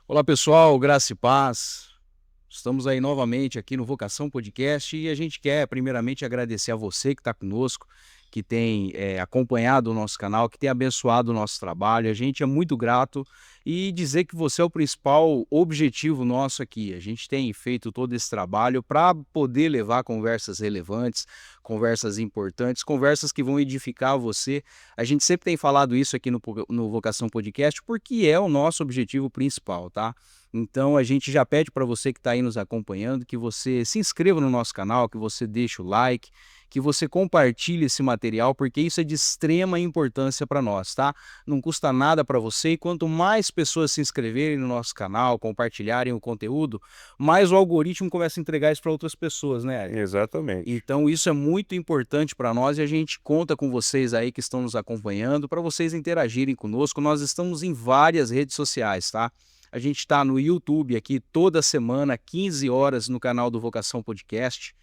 Olá pessoal, graça e paz. Estamos aí novamente aqui no Vocação Podcast e a gente quer primeiramente agradecer a você que está conosco, que tem acompanhado o nosso canal, que tem abençoado o nosso trabalho. A gente é muito grato e dizer que você é o principal objetivo nosso aqui. A gente tem feito todo esse trabalho para poder levar conversas relevantes, conversas importantes, conversas que vão edificar você. A gente sempre tem falado isso aqui no Vocação Podcast porque é o nosso objetivo principal, tá? Então a gente já pede para você que está aí nos acompanhando que você se inscreva no nosso canal, que você deixe o like, que você compartilhe esse material, porque isso é de extrema importância para nós, tá? Não custa nada para você e quanto mais pessoas se inscreverem no nosso canal, compartilharem o conteúdo, mais o algoritmo começa a entregar isso para outras pessoas, né, Ari? Exatamente. Então isso é muito importante para nós e a gente conta com vocês aí que estão nos acompanhando para vocês interagirem conosco. Nós estamos em várias redes sociais, tá? A gente está no YouTube aqui toda semana, 15 horas, no canal do Vocação Podcast.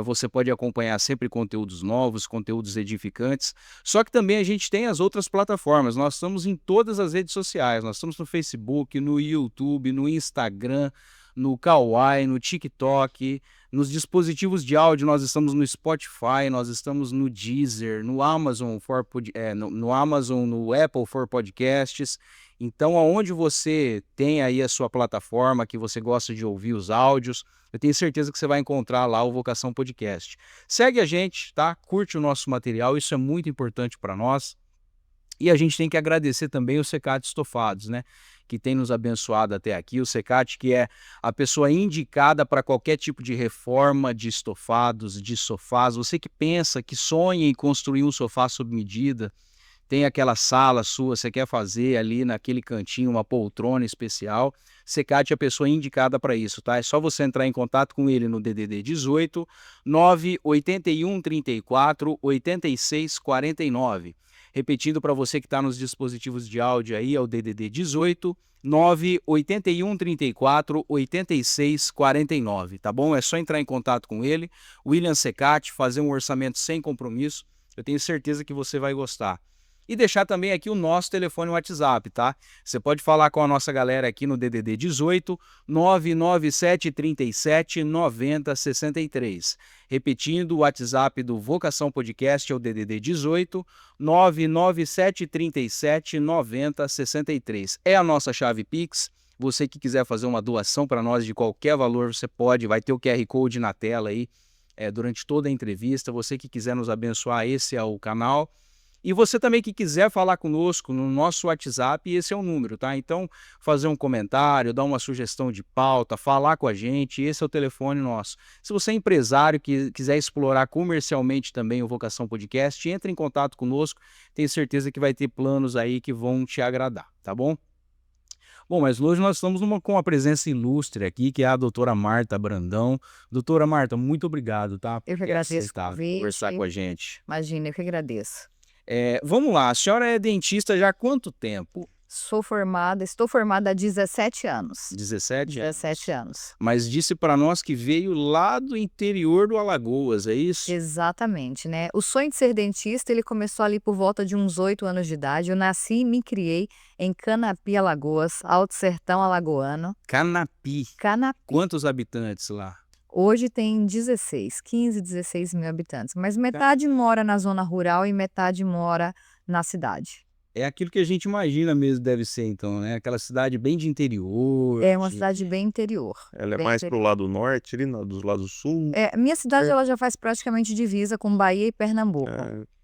Você pode acompanhar sempre conteúdos novos, conteúdos edificantes. Só que também a gente tem as outras plataformas. Nós estamos em todas as redes sociais. Nós estamos no Facebook, no YouTube, no Instagram, no Kawaii, no TikTok, nos dispositivos de áudio. Nós estamos no Spotify, nós estamos no Deezer, no Amazon no Amazon, no Apple for Podcasts. Então, aonde você tem aí a sua plataforma que você gosta de ouvir os áudios, eu tenho certeza que você vai encontrar lá o Vocação Podcast. Segue a gente, tá? Curte o nosso material, isso é muito importante para nós. E a gente tem que agradecer também o Secate Estofados, né? Que tem nos abençoado até aqui. O Secate, que é a pessoa indicada para qualquer tipo de reforma de estofados, de sofás. Você que pensa, que sonha em construir um sofá sob medida, tem aquela sala sua, você quer fazer ali naquele cantinho uma poltrona especial, Secate é a pessoa indicada para isso, tá? É só você entrar em contato com ele no DDD 18 981 34 86 49. Repetindo para você que está nos dispositivos de áudio aí, é o DDD 18 981 34 86 49, tá bom? É só entrar em contato com ele, William Secate, fazer um orçamento sem compromisso. Eu tenho certeza que você vai gostar. E deixar também aqui o nosso telefone WhatsApp, tá? Você pode falar com a nossa galera aqui no DDD 18 997 37 90 63. Repetindo, o WhatsApp do Vocação Podcast é o DDD 18 997 37 90 63. É a nossa chave Pix. Você que quiser fazer uma doação para nós de qualquer valor, você pode, vai ter o QR Code na tela aí durante toda a entrevista. Você que quiser nos abençoar, esse é o canal. E você também que quiser falar conosco no nosso WhatsApp, esse é o número, tá? Então, fazer um comentário, dar uma sugestão de pauta, falar com a gente, esse é o telefone nosso. Se você é empresário que quiser explorar comercialmente também o Vocação Podcast, entre em contato conosco, tenho certeza que vai ter planos aí que vão te agradar, tá bom? Bom, mas hoje nós estamos com uma presença ilustre aqui, que é a doutora Marta Brandão. Doutora Marta, muito obrigado, tá, Eu por que ter agradeço o aceitado conversar com convite. a gente. Imagina, eu que agradeço. Vamos lá, a senhora é dentista já há quanto tempo? Estou formada há 17 anos. 17 17 anos. anos. Mas disse para nós que veio lá do interior do Alagoas, é isso? Exatamente, né? O sonho de ser dentista, ele começou ali por volta de uns 8 anos de idade. Eu nasci e me criei em Canapi, Alagoas, Alto Sertão alagoano. Canapi. Canapi. Quantos habitantes lá? Hoje tem 15, 16 mil habitantes, mas metade mora na zona rural e metade mora na cidade. É aquilo que a gente imagina mesmo deve ser então, né, aquela cidade bem de interior, É uma cidade bem interior, Ela é bem mais pro interior. lado norte, ali do lado sul. Minha cidade É. ela já faz praticamente divisa com Bahia e Pernambuco.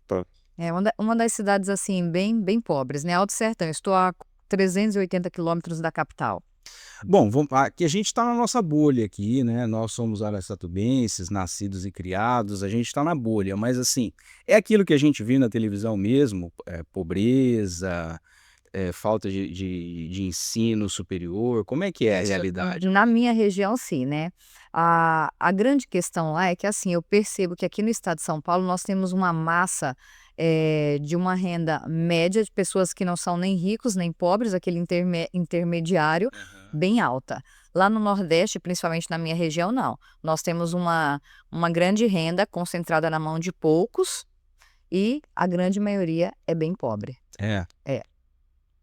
Tá. É uma das cidades, assim, bem pobres, né, Alto Sertão, estou a 380 quilômetros da capital. Bom, aqui a gente está na nossa bolha aqui, né? Nós somos araçatubenses, nascidos e criados, a gente está na bolha, mas assim, é aquilo que a gente viu na televisão mesmo, pobreza, falta de ensino superior, como é que é a realidade? Na minha região sim, né. A grande questão lá é que, assim, eu percebo que aqui no estado de São Paulo nós temos uma massa, de uma renda média de pessoas que não são nem ricos nem pobres, aquele intermediário, Aham. bem alta. Lá no Nordeste, principalmente na minha região, não. Nós temos uma grande renda concentrada na mão de poucos e a grande maioria é bem pobre. É. É.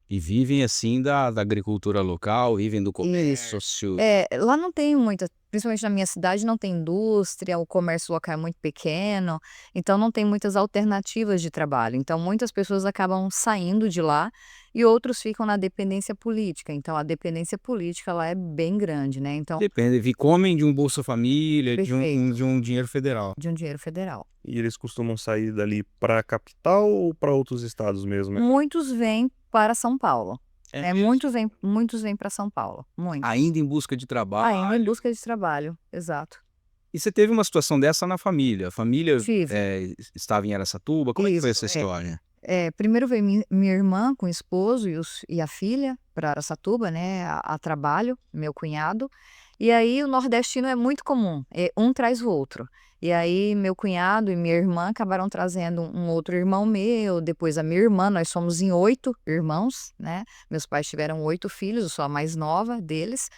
E vivem assim da agricultura local, vivem do Isso. comércio. Lá não tem muita, principalmente na minha cidade, não tem indústria, o comércio local é muito pequeno, então não tem muitas alternativas de trabalho. Então muitas pessoas acabam saindo de lá e outros ficam na dependência política. Então a dependência política lá é bem grande, né, então Depende, comem de um Bolsa Família, perfeito, de um dinheiro federal. de um dinheiro federal. E eles costumam sair dali pra capital ou pra outros estados mesmo? Muitos vêm para São Paulo, É né, mesmo? muitos vêm para São Paulo, muitos. Ainda em busca de trabalho. Ainda em busca de trabalho, exato. E você teve uma situação dessa na família? A família, Tive, estava em Araçatuba? Como é que foi isso, essa história? primeiro veio minha irmã com o esposo e a filha para Araçatuba, né, a trabalho, meu cunhado. E aí o nordestino é muito comum, um traz o outro. E aí meu cunhado e minha irmã acabaram trazendo um outro irmão meu, depois a minha irmã, nós somos em 8 irmãos, né. Meus pais tiveram 8 filhos, eu sou a mais nova deles.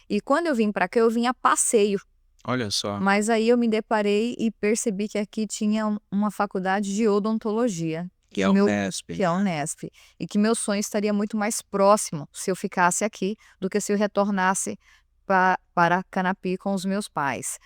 E quando eu vim para cá, eu vim a passeio. Olha só, Mas aí eu me deparei e percebi que aqui tinha uma faculdade de odontologia, que é que o meu Unesp. que é a Unesp, e que meu sonho estaria muito mais próximo se eu ficasse aqui, do que se eu retornasse para Canapi com os meus pais.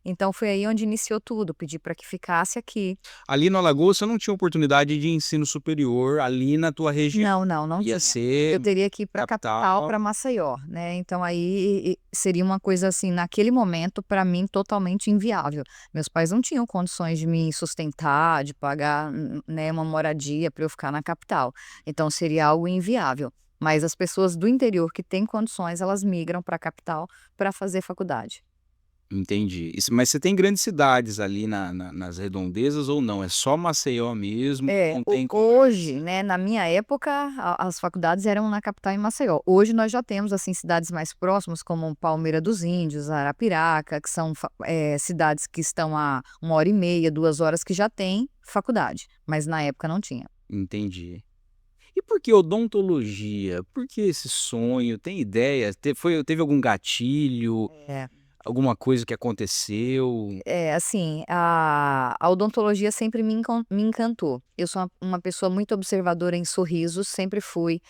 Então foi aí onde iniciou tudo, pedi para que ficasse aqui. Ali no Alagoas você não tinha oportunidade de ensino superior ali na tua região. Não, não, não Ia tinha. ser Eu teria que ir para a capital, capital. para Maceió, né, então aí seria uma coisa, assim, naquele momento, para mim, totalmente inviável. Meus pais não tinham condições de me sustentar, de pagar, né, uma moradia para eu ficar na capital, então seria algo inviável. Mas as pessoas do interior que têm condições, elas migram para a capital para fazer faculdade. Entendi. Mas você tem grandes cidades ali nas redondezas ou não? É só Maceió mesmo, não Ho tem comércio? hoje, né, na minha época, as faculdades eram na capital em Maceió. Hoje nós já temos, assim, cidades mais próximas como Palmeira dos Índios, Arapiraca, que são cidades que estão a 1h30, 2 horas, que já têm faculdade, mas na época não tinha. Entendi. E por que odontologia? Por que esse sonho? Tem ideia? Teve algum gatilho? É. Alguma coisa que aconteceu? Assim, a odontologia sempre me encantou. Eu sou uma pessoa muito observadora em sorrisos, sempre fui.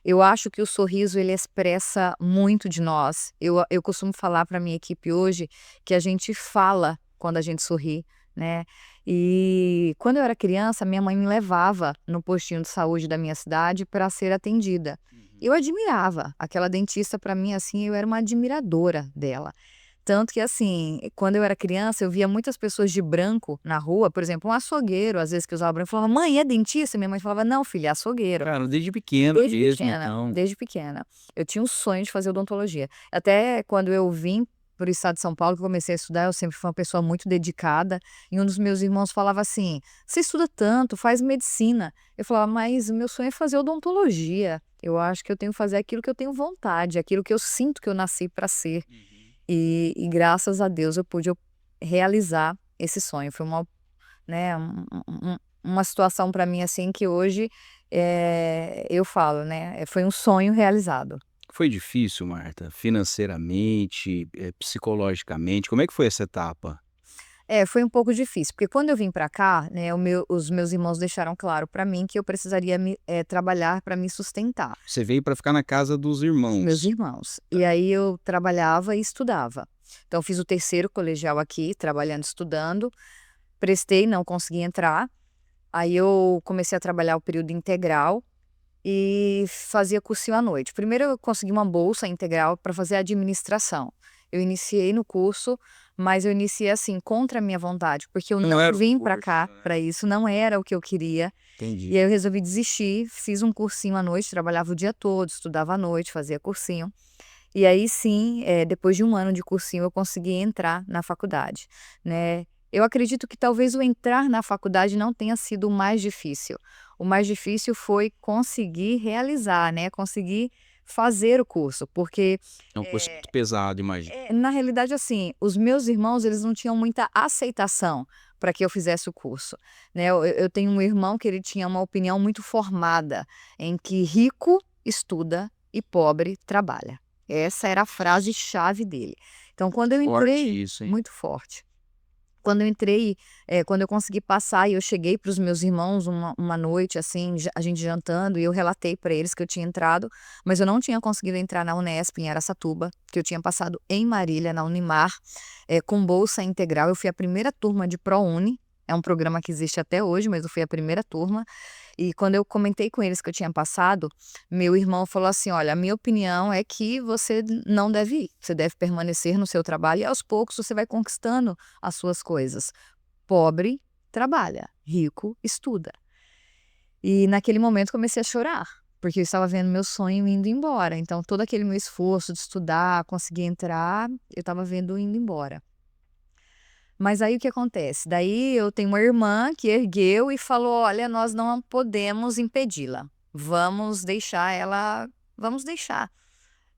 Eu acho que o sorriso ele expressa muito de nós. Eu costumo falar para minha equipe hoje que a gente fala quando a gente sorri, né. E quando eu era criança, minha mãe me levava no postinho de saúde da minha cidade para ser atendida. Uhum. Eu admirava aquela dentista, para mim, assim, eu era uma admiradora dela. Tanto que, assim, quando eu era criança, eu via muitas pessoas de branco na rua, por exemplo, um açougueiro, às vezes, que usava branco, falava: "Mãe, é dentista?" Minha mãe falava: "Não, filha, é açougueiro". Cara, desde pequeno mesmo Pequena, então. desde pequena. Eu tinha um sonho de fazer odontologia. Até quando eu vim para o estado de São Paulo, que eu comecei a estudar, eu sempre fui uma pessoa muito dedicada, e um dos meus irmãos falava assim: "Você estuda tanto, faz medicina". Eu falava: "Mas o meu sonho é fazer odontologia. Eu acho que eu tenho que fazer aquilo que eu tenho vontade, aquilo que eu sinto que eu nasci para ser". Uhum. E graças a Deus eu pude realizar esse sonho. Foi uma, né, uma situação para mim, assim, que hoje, eu falo, né, foi um sonho realizado. Foi difícil, Marta? Financeiramente, psicologicamente, como é que foi essa etapa? Foi um pouco difícil, porque quando eu vim para cá, né, os meus irmãos deixaram claro para mim que eu precisaria trabalhar para me sustentar, Você veio para ficar na casa dos os meus irmãos. irmãos. E aí eu trabalhava e estudava. Então fiz o terceiro colegial aqui, trabalhando, estudando, prestei, não consegui entrar. Aí eu comecei a trabalhar o período integral e fazia cursinho à noite. Primeiro eu consegui uma bolsa integral para fazer administração. Eu iniciei no curso, mas eu iniciei, assim, contra a minha vontade, porque eu Não não era o vim para curso, cá né? para isso, não era o que eu queria. Entendi. E aí eu resolvi desistir, fiz um cursinho à noite, trabalhava o dia todo, estudava à noite, fazia cursinho. E aí sim, depois de 1 ano de cursinho, eu consegui entrar na faculdade, né. Eu acredito que talvez o entrar na faculdade não tenha sido o mais difícil. O mais difícil foi conseguir realizar, né, conseguir fazer o curso, porque, É um curso muito pesado, imagino. na realidade, assim, os meus irmãos, eles não tinham muita aceitação para que eu fizesse o curso, né. Eu tenho um irmão que ele tinha uma opinião muito formada, em que rico estuda e pobre trabalha. Essa era a frase-chave dele. Então quando eu Forte entrei isso, hein? muito forte. Quando eu entrei, quando eu consegui passar e eu cheguei para os meus irmãos uma noite, assim, a gente jantando, e eu relatei para eles que eu tinha entrado, mas eu não tinha conseguido entrar na Unesp, em Araçatuba, que eu tinha passado em Marília, na Unimar, com bolsa integral. Eu fui a primeira turma de ProUni, é um programa que existe até hoje, mas eu fui a primeira turma. E quando eu comentei com eles que eu tinha passado, meu irmão falou assim: olha, a minha opinião é que você não deve ir, você deve permanecer no seu trabalho e aos poucos você vai conquistando as suas coisas. Pobre trabalha, rico estuda. E naquele momento comecei a chorar, porque eu estava vendo meu sonho indo embora. Então todo aquele meu esforço de estudar, conseguir entrar, eu estava vendo indo embora. Mas aí o que acontece? Daí eu tenho uma irmã que ergueu e falou: olha, nós não podemos impedi-la. Vamos deixar ela. Vamos deixar.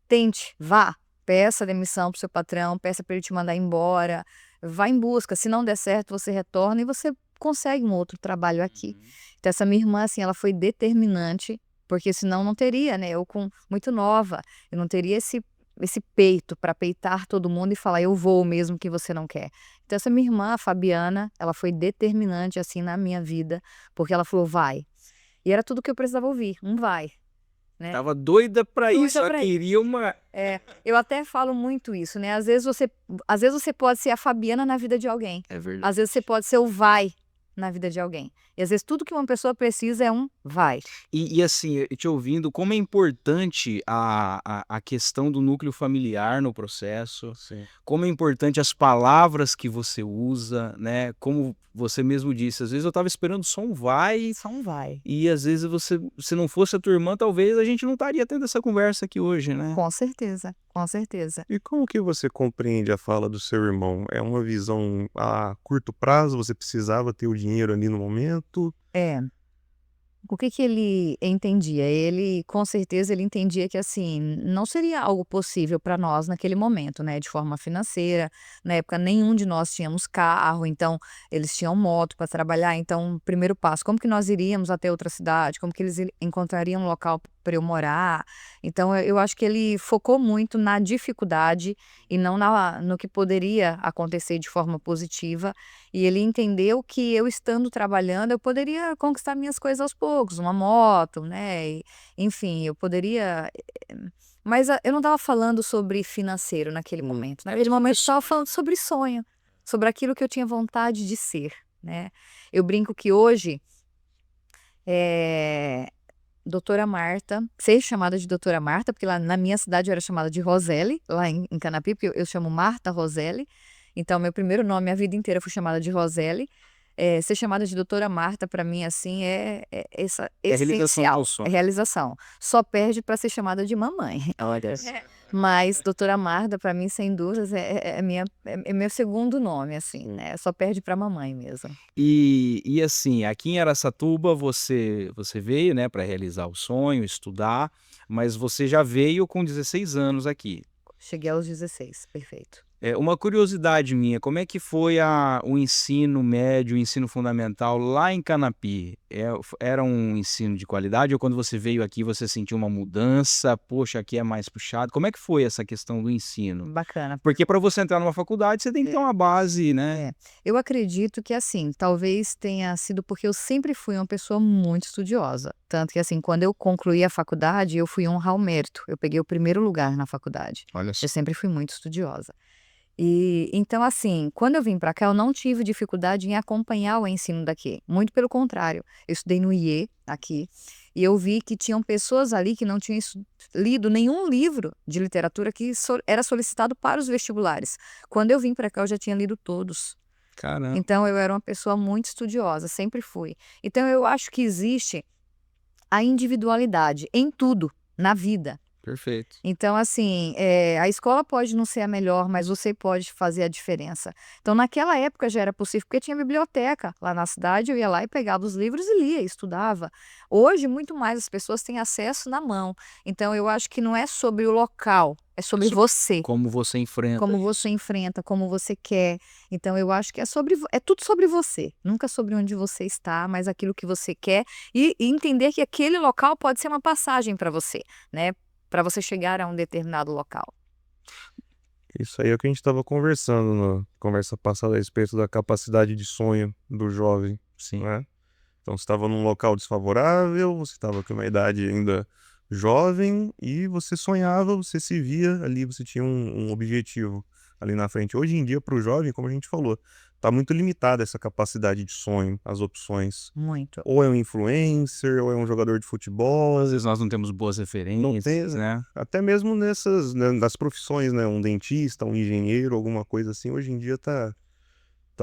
Tente, vá. Peça demissão para o seu patrão, peça para ele te mandar embora. Vá em busca. Se não der certo, você retorna e você consegue um outro trabalho aqui. Então, essa minha irmã, assim, ela foi determinante, porque senão não teria, né? Eu, muito nova, eu não teria esse peito para peitar todo mundo e falar: eu vou mesmo que você não quer. Então essa minha irmã, a Fabiana, ela foi determinante assim na minha vida, porque ela falou: vai. E era tudo que eu precisava ouvir, um vai, né? Tava doida pra Doida isso, ela pra ir. queria uma... Eu até falo muito isso, né? Às vezes você pode ser a Fabiana na vida de alguém. É verdade. Às vezes você pode ser o vai na vida de alguém. E às vezes tudo que uma pessoa precisa é um vai. E assim, te ouvindo, como é importante a questão do núcleo familiar no processo, Sim. como é importante as palavras que você usa, né? Como você mesmo disse, às vezes eu estava esperando só um vai, Só um vai. e às vezes você, se não fosse a tua irmã, talvez a gente não estaria tendo essa conversa aqui hoje, né? Com certeza, com certeza. E como que você compreende a fala do seu irmão? É uma visão a curto prazo? Você precisava ter o dinheiro ali no momento? É. O que ele entendia? Ele, com certeza, ele entendia que, assim, não seria algo possível para nós naquele momento, né, de forma financeira. Na época, nenhum de nós tínhamos carro, então eles tinham moto para trabalhar. Então, primeiro passo, como que nós iríamos até outra cidade? Como que eles encontrariam um local para eu morar? Então, eu acho que ele focou muito na dificuldade e não no que poderia acontecer de forma positiva. E ele entendeu que eu estando trabalhando, eu poderia conquistar minhas coisas aos poucos, uma moto, né, enfim, eu poderia, mas eu não estava falando sobre financeiro naquele momento. Naquele momento eu estava falando sobre sonho, sobre aquilo que eu tinha vontade de ser, né. Eu brinco que hoje, doutora Marta, ser chamada de doutora Marta, porque lá na minha cidade eu era chamada de Roseli, lá em Canapi, porque eu chamo Marta Roseli. Então, meu primeiro nome, a vida inteira, eu fui chamada de Roseli. Ser chamada de doutora Marta, para mim, assim, é É a realização essencial. do É sonho. realização. Só perde para ser chamada de mamãe. Olha, Mas doutora Marta, para mim, sem dúvidas, é meu segundo nome, assim, né? Só perde para mamãe mesmo. e assim, aqui em Araçatuba você veio, né, para realizar o sonho, estudar, mas você já veio com 16 anos aqui. Cheguei aos 16, perfeito. Uma curiosidade minha, como é que foi o ensino médio, o ensino fundamental lá em Canapi? Era um ensino de qualidade ou quando você veio aqui você sentiu uma mudança? Poxa, aqui é mais puxado. Como é que foi essa questão do ensino? Bacana. Porque para você entrar numa faculdade você tem que ter uma base, né? Eu acredito que, assim, talvez tenha sido porque eu sempre fui uma pessoa muito estudiosa. Tanto que, assim, quando eu concluí a faculdade, eu fui honrar o mérito. Eu peguei o primeiro lugar na faculdade. Olha só. Eu sempre fui muito estudiosa. E então, assim, quando eu vim para cá, eu não tive dificuldade em acompanhar o ensino daqui. Muito pelo contrário. Eu estudei no IE aqui e eu vi que tinham pessoas ali que não tinham lido nenhum livro de literatura que era solicitado para os vestibulares. Quando eu vim para cá, eu já tinha lido todos. Caramba. Então, eu era uma pessoa muito estudiosa, sempre fui. Então, eu acho que existe a individualidade em tudo, na vida. Perfeito. Então, assim, a escola pode não ser a melhor, mas você pode fazer a diferença. Então, naquela época já era possível, porque tinha biblioteca lá na cidade, eu ia lá e pegava os livros e lia, estudava. Hoje, muito mais, as pessoas têm acesso na mão. Então, eu acho que não é sobre o local, é sobre você. Como você enfrenta. Como você enfrenta, como você quer. Então, eu acho que é tudo sobre você. Nunca sobre onde você está, mas aquilo que você quer. E entender que aquele local pode ser uma passagem para você, né? Para você chegar a um determinado local. Isso aí é o que a gente estava conversando na conversa passada a respeito da capacidade de sonho do jovem, Sim. né? Então você estava num local desfavorável, você estava com uma idade ainda jovem e você sonhava, você se via ali, você tinha um objetivo ali na frente. Hoje em dia, para o jovem, como a gente falou, está muito limitada essa capacidade de sonho, as opções. Muito. Ou é um influencer, ou é um jogador de futebol. Às vezes nós não temos boas Não referências, tem, né? até mesmo nessas, né, nas profissões, né? Um dentista, um engenheiro, alguma coisa assim, hoje em dia tá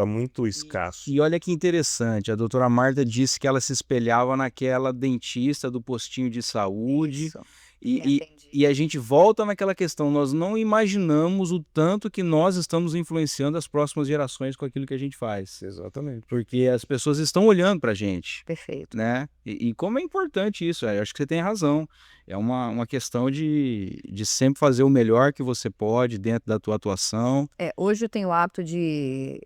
muito escasso. E olha que interessante, a doutora Marta disse que ela se espelhava naquela dentista do postinho de saúde, Isso. e, Me atendi. e a gente volta naquela questão, nós não imaginamos o tanto que nós estamos influenciando as próximas gerações com aquilo que a gente faz, Exatamente. porque as pessoas estão olhando para a gente, Perfeito. né? E como é importante isso, eu acho que você tem razão. É uma questão de sempre fazer o melhor que você pode dentro da tua atuação. Hoje eu tenho o hábito de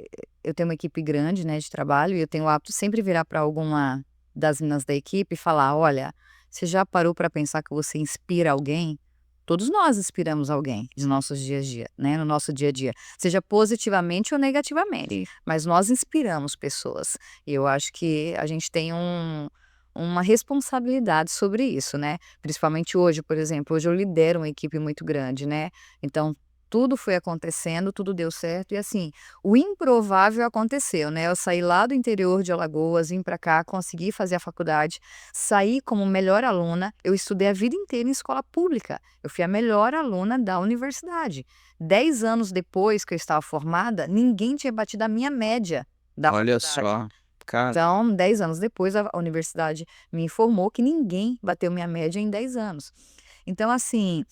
eu tenho uma equipe grande, né, de trabalho, e eu tenho o hábito de sempre virar para alguma das meninas da equipe e falar: "Olha, você já parou para pensar que você inspira alguém?" Todos nós inspiramos alguém de nossos dia a dia, né, no nosso dia a dia, seja positivamente ou negativamente, mas nós inspiramos pessoas. E eu acho que a gente tem uma responsabilidade sobre isso, né, principalmente hoje, por exemplo, hoje eu lidero uma equipe muito grande, né, então tudo foi acontecendo, tudo deu certo e assim, o improvável aconteceu, né, eu saí lá do interior de Alagoas, vim para cá, consegui fazer a faculdade, saí como melhor aluna, eu estudei a vida inteira em escola pública, eu fui a melhor aluna da universidade. 10 anos depois que eu estava formada, ninguém tinha batido a minha média da Olha faculdade. só, cara. Então, 10 anos depois, a universidade me informou que ninguém bateu minha média em 10 anos. Então, assim,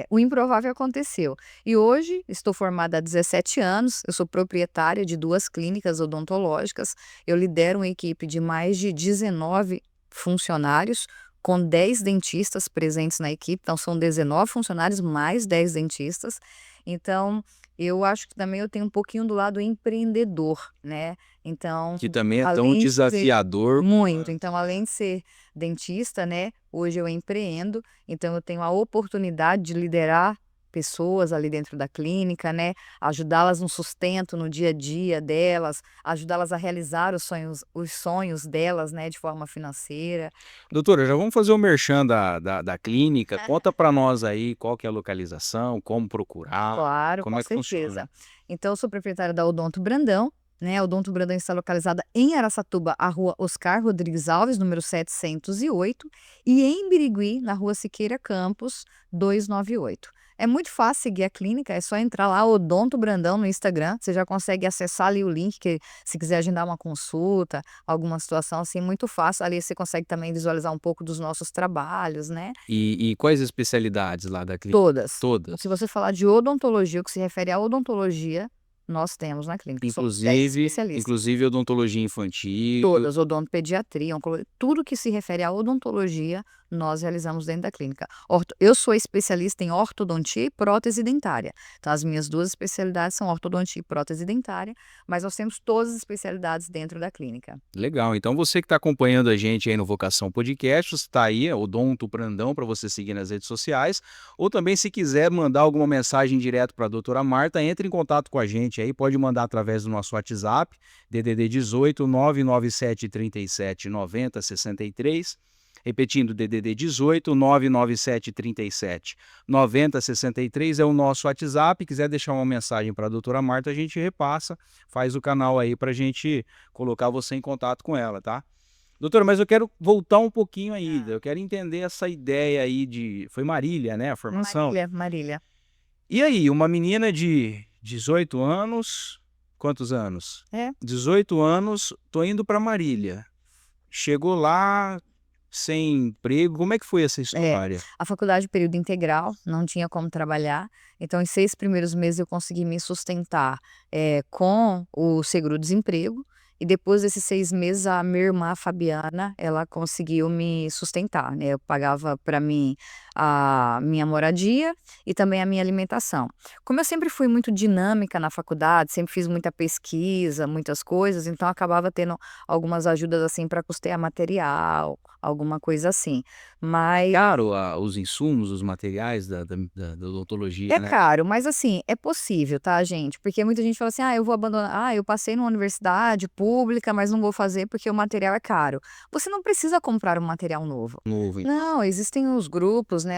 o improvável aconteceu. E hoje estou formada há 17 anos, eu sou proprietária de 2 clínicas odontológicas, eu lidero uma equipe de mais de 19 funcionários, com 10 dentistas presentes na equipe, então são 19 funcionários mais 10 dentistas. Então, eu acho que também eu tenho um pouquinho do lado empreendedor, né, então, Que também é tão além de ser desafiador. muito, então além de ser dentista, né, hoje eu empreendo, então eu tenho a oportunidade de liderar pessoas ali dentro da clínica, né, ajudá-las no sustento no dia a dia delas, ajudá-las a realizar os sonhos delas, né, de forma financeira. Doutora, já vamos fazer o merchan da clínica, conta para nós aí qual que é a localização, como procurar, Claro, como com é que funciona? certeza. Então eu sou proprietária da Odonto Brandão, né, a Odonto Brandão está localizada em Araçatuba, a rua Oscar Rodrigues Alves, número 708, e em Birigui, na rua Siqueira Campos, 298. É muito fácil seguir a clínica, é só entrar lá, Odonto Brandão no Instagram, você já consegue acessar ali o link, que se quiser agendar uma consulta, alguma situação assim, muito fácil, ali você consegue também visualizar um pouco dos nossos trabalhos, né. E quais especialidades lá da clínica? Todas. Se Todas. você falar de odontologia, o que se refere à odontologia, nós temos na clínica, somos 10 especialistas. Inclusive odontologia infantil. Todas, odontopediatria, tudo que se refere à odontologia, nós realizamos dentro da clínica. Eu sou especialista em ortodontia e prótese dentária, então as minhas 2 especialidades são ortodontia e prótese dentária, mas nós temos todas as especialidades dentro da clínica. Legal, então você que está acompanhando a gente aí no Vocação Podcast, está aí, Odonto Brandão, para você seguir nas redes sociais, ou também se quiser mandar alguma mensagem direto para a doutora Marta, entre em contato com a gente aí, pode mandar através do nosso WhatsApp, DDD 18 997 37 90 63, repetindo, DDD 18 997 37 90 63 é o nosso WhatsApp, quiser deixar uma mensagem para a doutora Marta, a gente repassa, faz o canal aí para a gente colocar você em contato com ela, tá? Doutora, mas eu quero voltar um pouquinho ainda, eu quero entender essa ideia aí foi Marília, né, a formação. Marília. E aí, uma menina de 18 anos, quantos anos? É. 18 anos, tô indo para Marília. Chegou lá sem emprego, como é que foi essa história? A faculdade período integral, não tinha como trabalhar, então os 6 primeiros meses eu consegui me sustentar, com o seguro-desemprego, e depois desses 6 meses a minha irmã Fabiana, ela conseguiu me sustentar, né, eu pagava para mim a minha moradia e também a minha alimentação. Como eu sempre fui muito dinâmica na faculdade, sempre fiz muita pesquisa, muitas coisas, então acabava tendo algumas ajudas, assim, para custear material, alguma coisa assim. Mas Caro os insumos, os materiais da odontologia, é né? caro, mas assim, é possível, tá, gente? Porque muita gente fala assim: "Ah, eu vou abandonar, eu passei numa universidade pública, mas não vou fazer porque o material é caro". Você não precisa comprar um material novo. Novo, hein? Não, existem os grupos, né,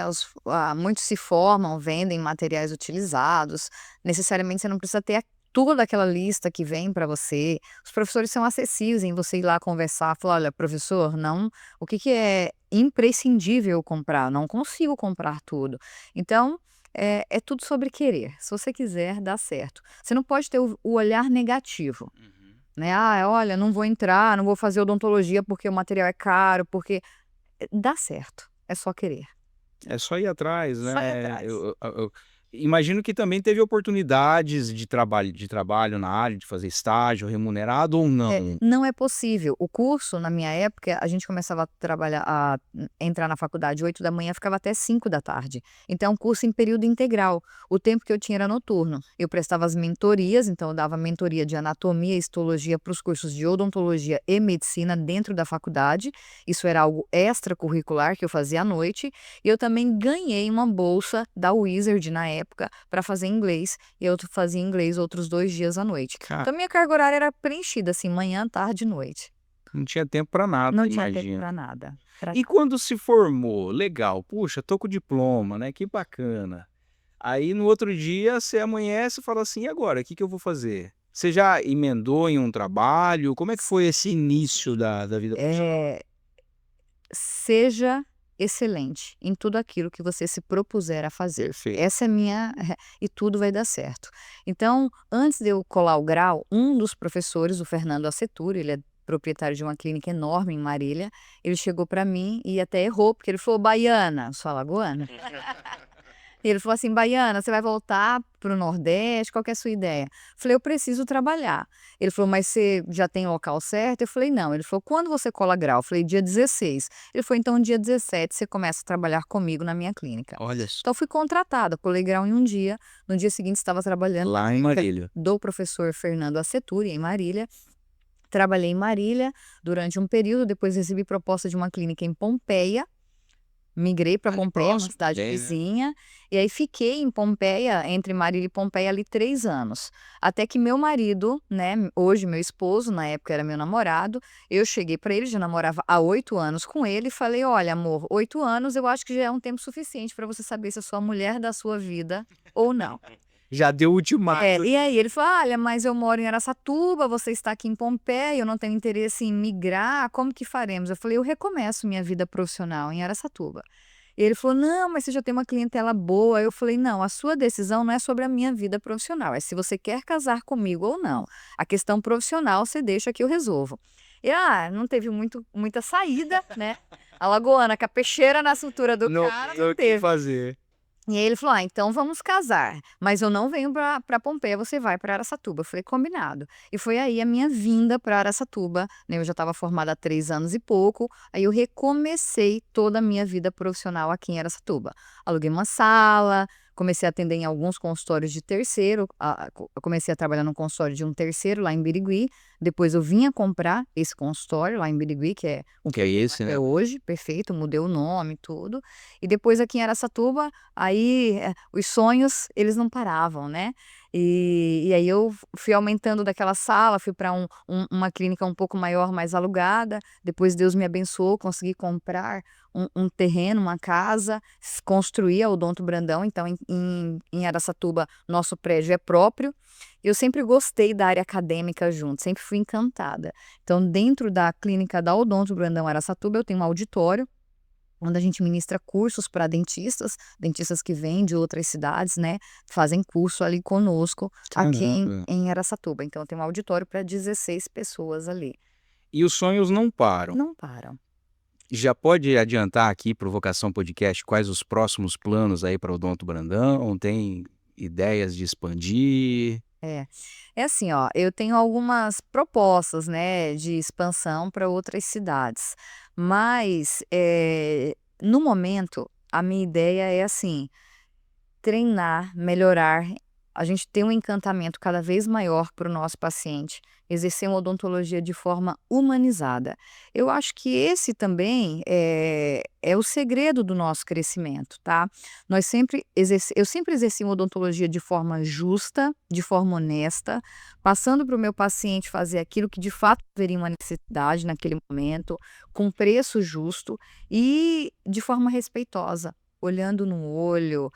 muitos se formam, vendem materiais utilizados, necessariamente você não precisa ter toda aquela lista que vem para você. Os professores são acessíveis em você ir lá conversar, falar: "Olha, professor, não, o que que é imprescindível eu comprar? Não consigo comprar tudo". Então, é tudo sobre querer. Se você quiser, dá certo. Você não pode ter o olhar negativo, Uhum. né: "Ah, olha, não vou entrar, não vou fazer odontologia porque o material é caro, porque" dá certo, é só querer. É só ir atrás, Só ir né. atrás. Eu imagino que também teve oportunidades de trabalho na área, de fazer estágio remunerado ou não? Não é possível. O curso, na minha época, a gente começava a trabalhar entrar na faculdade 8 da manhã, ficava até 5 da tarde. Então, é um curso em período integral. O tempo que eu tinha era noturno. Eu prestava as mentorias, então eu dava mentoria de anatomia e histologia para os cursos de odontologia e medicina dentro da faculdade. Isso era algo extracurricular que eu fazia à noite. E eu também ganhei uma bolsa da Wizard na época para fazer inglês, e eu fazia inglês outros 2 dias à noite. Cara, Então minha carga horária era preenchida, assim, manhã, tarde e noite. não tinha tempo para nada, Não tinha tempo imagino. para nada. Pra E quando se formou, legal, puxa, tô com diploma, né, que bacana. Aí no outro dia você amanhece e fala assim: "E agora, o que que eu vou fazer?". Você já emendou em um trabalho? Como é que foi esse início da vida profissional? eh, seja excelente em tudo aquilo que você se propuser a fazer. Perfeito. Essa é a minha e tudo vai dar certo. Então, antes de eu colar o grau, um dos professores, o Fernando Asseturi, ele é proprietário de uma clínica enorme em Marília, ele chegou para mim e até errou, porque ele falou: "Baiana", eu sou alagoana. E ele falou assim: "Baiana, você vai voltar para o Nordeste, qual que é a sua ideia?". Falei: "Eu preciso trabalhar". Ele falou: "Mas você já tem o local certo?". Eu falei: "Não". Ele falou: "Quando você cola grau?". Eu falei: "Dia 16". Ele falou: "Então dia 17 você começa a trabalhar comigo na minha clínica". Olha só, Então fui contratada, colei grau em um dia, no dia seguinte estava trabalhando na lá em clínica Marília. do professor Fernando Asseturi, em Marília. Trabalhei em Marília durante um período, depois recebi proposta de uma clínica em Pompeia. Migrei para Ali Pompeia, uma próximo cidade também, né. vizinha, e aí fiquei em Pompeia, entre Marília e Pompeia, ali 3 anos. Até que meu marido, né, hoje meu esposo, na época era meu namorado, eu cheguei para ele, já namorava há 8 anos com ele, e falei: "Olha amor, 8 anos eu acho que já é um tempo suficiente para você saber se eu sou a mulher da sua vida ou não". Já deu o ultimato E ali. aí ele falou: "Olha, mas eu moro em Araçatuba, você está aqui em Pompeia, eu não tenho interesse em migrar, como que faremos?". Eu falei: "Eu recomeço minha vida profissional em Araçatuba". E ele falou: "Não, mas você já tem uma clientela boa". Eu falei: "Não, a sua decisão não é sobre a minha vida profissional, é se você quer casar comigo ou não. A questão profissional você deixa que eu resolvo". E, não teve muita saída, né, alagoana com a peixeira na cintura do Não cara, tem não o que teve. fazer. E aí ele falou: então vamos casar, mas eu não venho pra Pompeia, você vai pra Araçatuba". Eu falei: "Combinado". E foi aí a minha vinda pra Araçatuba, né, eu já estava formada há 3 anos e pouco, aí eu recomecei toda a minha vida profissional aqui em Araçatuba. Aluguei uma sala, comecei a atender em alguns consultórios de terceiro, eu comecei a trabalhar no consultório de um terceiro lá em Birigui, depois eu vim a comprar esse consultório lá em Birigui, que é o Que que é eu tenho esse, até né. hoje, perfeito, mudei o nome e tudo. E depois aqui em Araçatuba, aí, os sonhos, eles não paravam, né. E aí eu fui aumentando daquela sala, fui para uma clínica um pouco maior, mais alugada, depois Deus me abençoou, consegui comprar um terreno, uma casa, construir a Odonto Brandão, então em Araçatuba, nosso prédio é próprio. Eu sempre gostei da área acadêmica junto, sempre fui encantada. Então dentro da clínica da Odonto Brandão Araçatuba, eu tenho um auditório onde a gente ministra cursos para dentistas, dentistas que vêm de outras cidades, né, fazem curso ali conosco, aqui Caramba. em Araçatuba. Então tem um auditório para 16 pessoas ali. E os sonhos não param. Não param. Já pode adiantar aqui para o Vocação Podcast quais os próximos planos aí para o Odonto Brandão? Tem ideias de expandir? É. É assim, ó, eu tenho algumas propostas, né, de expansão para outras cidades, mas, no momento, a minha ideia é assim, treinar, melhorar a gente ter um encantamento cada vez maior para o nosso paciente, exercer uma odontologia de forma humanizada. Eu acho que esse também é o segredo do nosso crescimento, tá? Eu sempre exerci uma odontologia de forma justa, de forma honesta, passando para o meu paciente fazer aquilo que de fato haveria uma necessidade naquele momento, com preço justo e de forma respeitosa. Olhando no olho,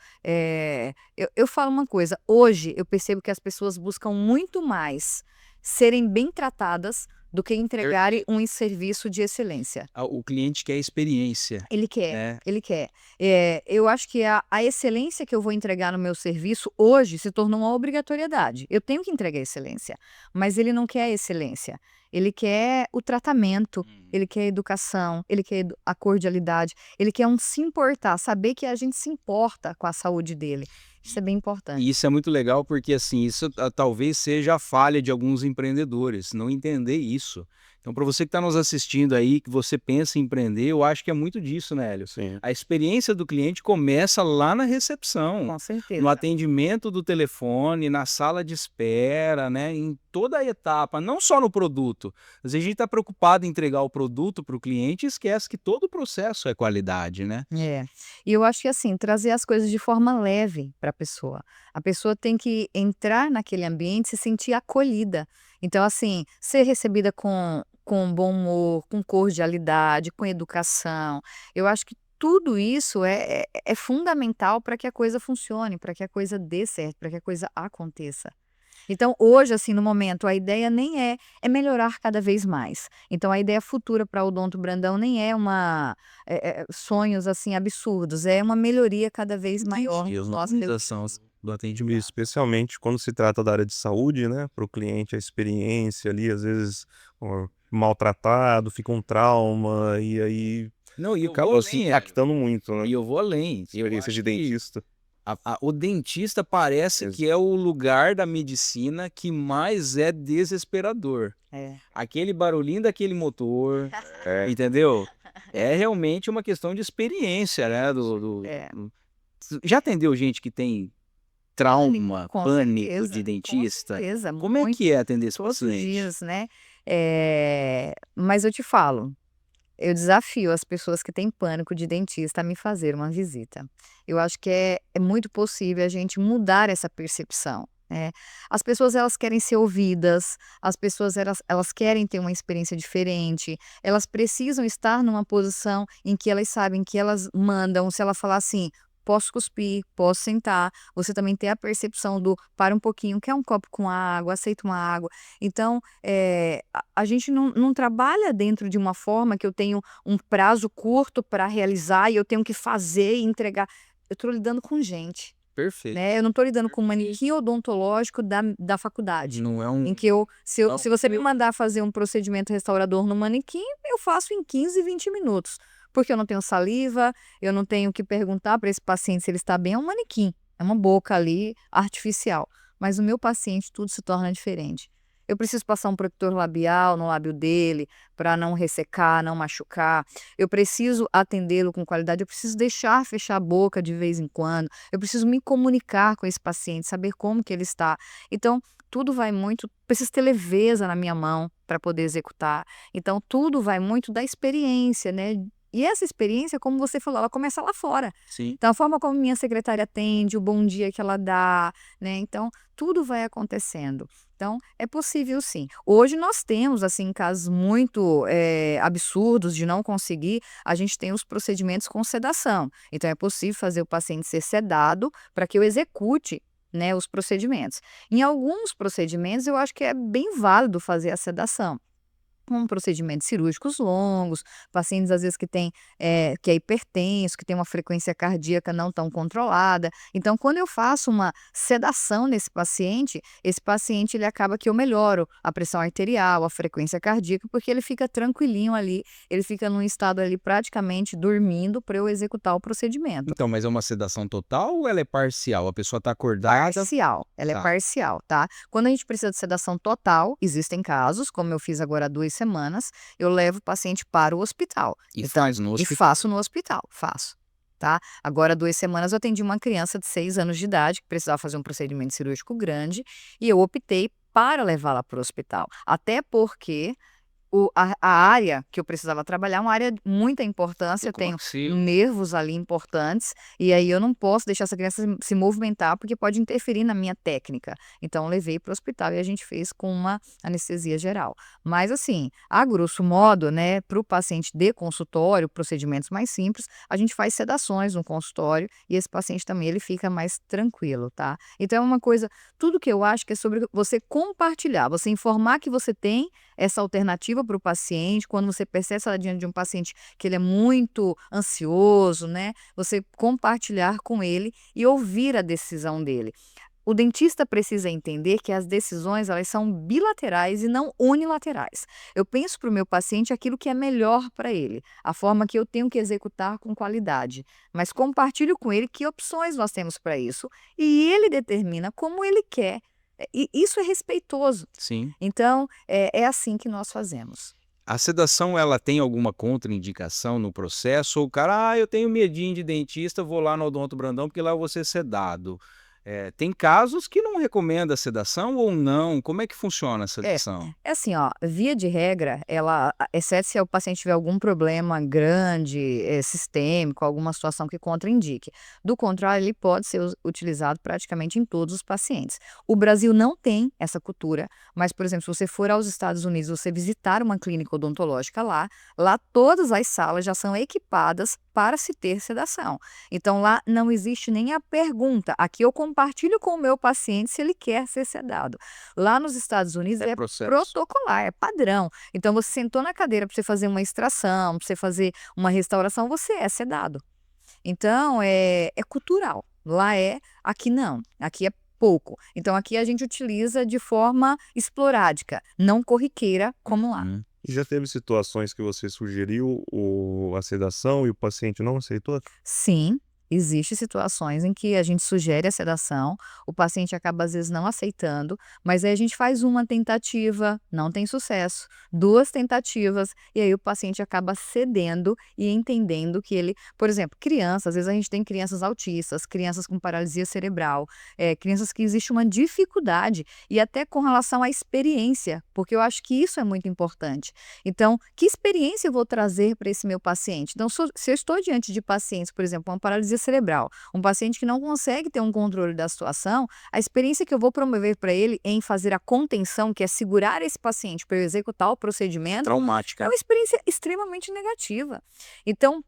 eu falo uma coisa, hoje eu percebo que as pessoas buscam muito mais serem bem tratadas do que entregarem um serviço de excelência. O cliente quer experiência, Ele quer, né? ele quer. Eu acho que a excelência que eu vou entregar no meu serviço hoje se tornou uma obrigatoriedade. Eu tenho que entregar excelência, mas ele não quer a excelência. Ele quer o tratamento, ele quer a educação, ele quer a cordialidade, ele quer um se importar, saber que a gente se importa com a saúde dele. Isso é bem importante. E isso é muito legal porque, assim, isso talvez seja a falha de alguns empreendedores, não entender isso. Então, para você que está nos assistindo aí, que você pensa em empreender, eu acho que é muito disso, né, Hélio? Sim. A experiência do cliente começa lá na recepção, Com certeza. no atendimento do telefone, na sala de espera, né, em toda a etapa, não só no produto. Às vezes a gente está preocupado em entregar o produto para o cliente e esquece que todo o processo é qualidade, né? E eu acho que assim, trazer as coisas de forma leve para a pessoa. A pessoa tem que entrar naquele ambiente e se sentir acolhida. Então, assim, ser recebida com bom humor, com cordialidade, com educação. Eu acho que tudo isso é fundamental para que a coisa funcione, para que a coisa dê certo, para que a coisa aconteça. Então, hoje, assim, no momento, a ideia nem é melhorar cada vez mais. Então, a ideia futura para o Odonto Brandão nem é sonhos, assim, absurdos, é uma melhoria cada vez maior E a no nosso humanização do atendimento. Especialmente quando se trata da área de saúde, né? Para o cliente, a experiência ali, às vezes, maltratado, fica um trauma, e aí Não, e eu acaba vou se além, Hélio. impactando muito, né? E eu vou além. Eu Experiência acho de que dentista. o dentista parece que é o lugar da medicina que mais é desesperador. Aquele barulhinho daquele motor, entendeu? É realmente uma questão de experiência, né? Já atendeu gente que tem trauma, Com pânico certeza, de com dentista? certeza, Como é muito, que é atender esse todos os paciente? dias, né? Mas eu te falo, eu desafio as pessoas que têm pânico de dentista a me fazer uma visita. Eu acho que é muito possível a gente mudar essa percepção, né. As pessoas elas querem ser ouvidas, as pessoas elas querem ter uma experiência diferente, elas precisam estar numa posição em que elas sabem que elas mandam, se ela falar assim: "Posso cuspir, posso sentar", você também ter a percepção do: "Para um pouquinho, quer um copo com água? Aceita uma água?". Então, a gente não trabalha dentro de uma forma que eu tenho um prazo curto para realizar e eu tenho que fazer e entregar. Eu estou lidando com gente, Perfeito. né, eu não estou lidando com um manequim odontológico da faculdade, Não é em que não. se você me mandar fazer um procedimento restaurador no manequim, eu faço em 15, 20 minutos, porque eu não tenho saliva, eu não tenho que perguntar para esse paciente se ele está bem, é um manequim, é uma boca ali artificial, mas o meu paciente tudo se torna diferente. Eu preciso passar um protetor labial no lábio dele, para não ressecar, não machucar, eu preciso atendê-lo com qualidade, eu preciso deixar fechar a boca de vez em quando, eu preciso me comunicar com esse paciente, saber como que ele está. Então, tudo vai muito, preciso ter leveza na minha mão para poder executar. Então, tudo vai muito da experiência, né. E essa experiência, como você falou, ela começa lá fora. Sim. Então, a forma como minha secretária atende, o bom dia que ela dá, né, então tudo vai acontecendo. Então, é possível sim. Hoje nós temos, assim, casos muito, absurdos de não conseguir, a gente tem os procedimentos com sedação. Então é possível fazer o paciente ser sedado para que eu execute, né, os procedimentos. Em alguns procedimentos eu acho que é bem válido fazer a sedação. Com procedimentos cirúrgicos longos, pacientes às vezes que é hipertenso, que tem uma frequência cardíaca não tão controlada. Então, quando eu faço uma sedação nesse paciente, esse paciente ele acaba que eu melhoro a pressão arterial, a frequência cardíaca, porque ele fica tranquilinho ali, ele fica num estado ali praticamente dormindo para eu executar o procedimento. Então, mas é uma sedação total ou ela é parcial? A pessoa está acordada? Parcial, ela é Tá. parcial, tá. Quando a gente precisa de sedação total, existem casos, como eu fiz agora há 2 semanas, eu levo o paciente para o hospital. E Então faz no e hospital. faço no hospital, faço. tá? Agora, 2 semanas, eu atendi uma criança de 6 anos de idade que precisava fazer um procedimento cirúrgico grande e eu optei para levá-la para o hospital. Até porque a área que eu precisava trabalhar é uma área de muita importância, eu tenho Coaxilo. nervos ali importantes, e aí eu não posso deixar essa criança se movimentar, porque pode interferir na minha técnica. Então eu levei para o hospital e a gente fez com uma anestesia geral. Mas assim, a grosso modo, né, para o paciente de consultório, procedimentos mais simples, a gente faz sedações no consultório e esse paciente também ele fica mais tranquilo, tá? Então é uma coisa, tudo que eu acho que é sobre você compartilhar, você informar que você tem essa alternativa para o paciente, quando você percebe ela diante de um paciente que ele é muito ansioso, né, você compartilhar com ele e ouvir a decisão dele. O dentista precisa entender que as decisões elas são bilaterais e não unilaterais. Eu penso para o meu paciente aquilo que é melhor para ele, a forma que eu tenho que executar com qualidade, mas compartilho com ele que opções nós temos para isso e ele determina como ele quer. E isso é respeitoso. Sim. Então, é assim que nós fazemos. A sedação, ela tem alguma contraindicação no processo? Ou o cara: "Ah, eu tenho medinho de dentista, vou lá no Odonto Brandão, porque lá eu vou ser sedado". Tem casos que não recomenda a sedação ou não? Como é que funciona a É, sedação? é assim, ó, via de regra, exceto se o paciente tiver algum problema grande, sistêmico, alguma situação que contraindique. Do contrário, ele pode ser utilizado praticamente em todos os pacientes. O Brasil não tem essa cultura, mas, por exemplo, se você for aos Estados Unidos, você visitar uma clínica odontológica lá todas as salas já são equipadas para se ter sedação. Então, lá não existe nem a pergunta. Aqui eu compartilho com o meu paciente se ele quer ser sedado. Lá nos Estados Unidos É é processo. protocolar, é padrão. Então você sentou na cadeira para você fazer uma extração, para você fazer uma restauração, você é sedado. Então é cultural. Lá é, aqui não, aqui é pouco. Então aqui a gente utiliza de forma esporádica, não corriqueira como lá. Uhum. E já teve situações que você sugeriu a sedação e o paciente não aceitou? Sim, existe situações em que a gente sugere a sedação, o paciente acaba às vezes não aceitando, mas aí a gente faz uma tentativa, não tem sucesso, 2 tentativas, e aí o paciente acaba cedendo e entendendo que ele, por exemplo, crianças, às vezes a gente tem crianças autistas, crianças com paralisia cerebral, crianças que existe uma dificuldade, e até com relação à experiência, porque eu acho que isso é muito importante. Então, que experiência eu vou trazer para esse meu paciente? Então, se eu estou diante de pacientes, por exemplo, uma paralisia cerebral, um paciente que não consegue ter um controle da situação, a experiência que eu vou promover para ele em fazer a contenção, que é segurar esse paciente para eu executar o procedimento, é Traumática. uma experiência extremamente negativa. Então,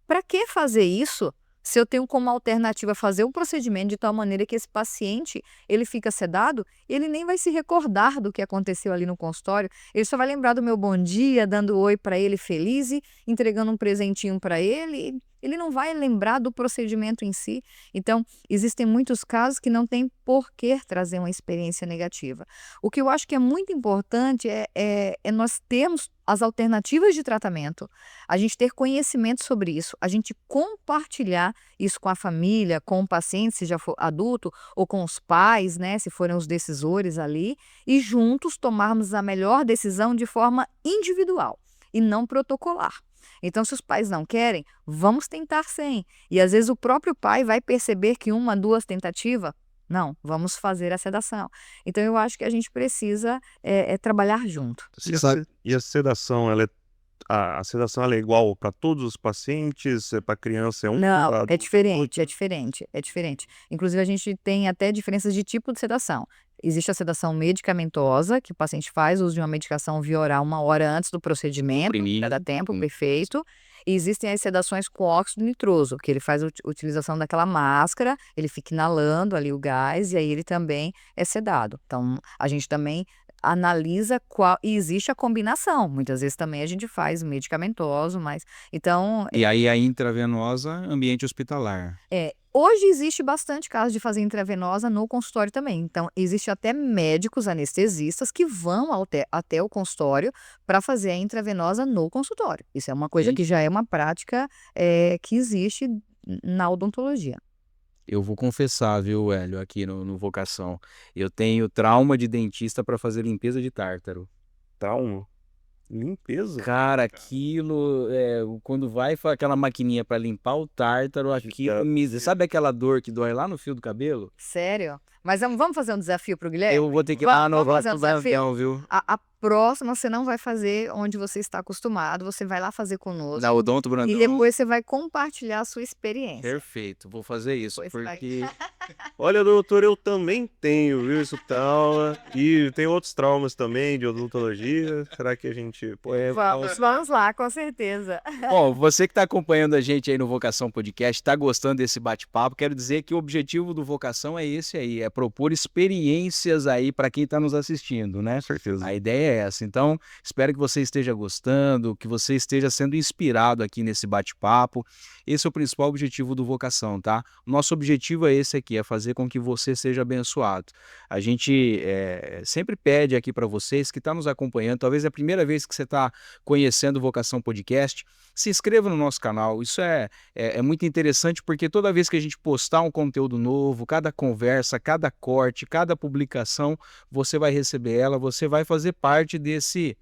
para que fazer isso se eu tenho como alternativa fazer o procedimento de tal maneira que esse paciente, ele fica sedado, ele nem vai se recordar do que aconteceu ali no consultório, ele só vai lembrar do meu bom dia, dando oi para ele feliz e entregando um presentinho para ele não vai lembrar do procedimento em si. Então, existem muitos casos que não tem por que trazer uma experiência negativa. O que eu acho que é muito importante é nós termos as alternativas de tratamento, a gente ter conhecimento sobre isso, a gente compartilhar isso com a família, com o paciente, se já for adulto, ou com os pais, né, se forem os decisores ali, e juntos tomarmos a melhor decisão de forma individual e não protocolar. Então, se os pais não querem, vamos tentar sem. E às vezes o próprio pai vai perceber que 1, 2 tentativas, não, vamos fazer a sedação. Então, eu acho que a gente precisa trabalhar junto. E a sedação, a sedação ela é igual para todos os pacientes? Para criança é um? Não, Pra é adulto diferente, é diferente, é diferente. Inclusive, a gente tem até diferenças de tipo de sedação. Existe a sedação medicamentosa, que o paciente faz uso de uma medicação via oral 1 hora antes do procedimento, para Comprimido. dar tempo, perfeito. E existem as sedações com óxido nitroso, que ele faz utilização daquela máscara, ele fica inalando ali o gás e aí ele também é sedado. Então, a gente também analisa qual e existe a combinação, muitas vezes também a gente faz medicamentoso, mas então E aí a intravenosa, ambiente hospitalar. hoje existe bastante caso de fazer intravenosa no consultório também. Então, existe até médicos anestesistas que vão até o consultório para fazer a intravenosa no consultório. Isso é uma coisa que Gente, já é uma prática que existe na odontologia. eu vou confessar, viu, Hélio, aqui no Vocação, eu tenho trauma de dentista para fazer limpeza de tártaro. trauma. Limpeza? Cara, aquilo, quando vai aquela maquininha pra limpar o tártaro, aquilo sabe aquela dor que dói lá no fio do cabelo? Sério? Mas vamos fazer um desafio pro Guilherme? Eu vou ter que ir lá no Vamos fazer um desafio? não, viu? A próxima você não vai fazer onde você está acostumado, você vai lá fazer Da conosco Odonto e Brandão. depois você vai compartilhar a sua experiência. Perfeito, vou fazer isso, Depois você vai- porque Olha, doutor, eu também tenho, viu, esse trauma. E tem outros traumas também de odontologia. Será que a gente pode... Vamos lá, com certeza. Bom, você que está acompanhando a gente aí no Vocação Podcast, está gostando desse bate-papo, quero dizer que o objetivo do Vocação é esse aí, é propor experiências aí para quem está nos assistindo, né? Com certeza. A ideia é essa. Então, espero que você esteja gostando, que você esteja sendo inspirado aqui nesse bate-papo. Esse é o principal objetivo do Vocação, tá? O nosso objetivo é esse aqui, é fazer com que você seja abençoado. A gente sempre pede aqui para vocês que estão nos acompanhando, talvez é a primeira vez que você está conhecendo o Vocação Podcast, se inscreva no nosso canal. Isso é muito interessante porque toda vez que a gente postar um conteúdo novo, cada conversa, cada corte, cada publicação, você vai receber ela, você vai fazer parte desse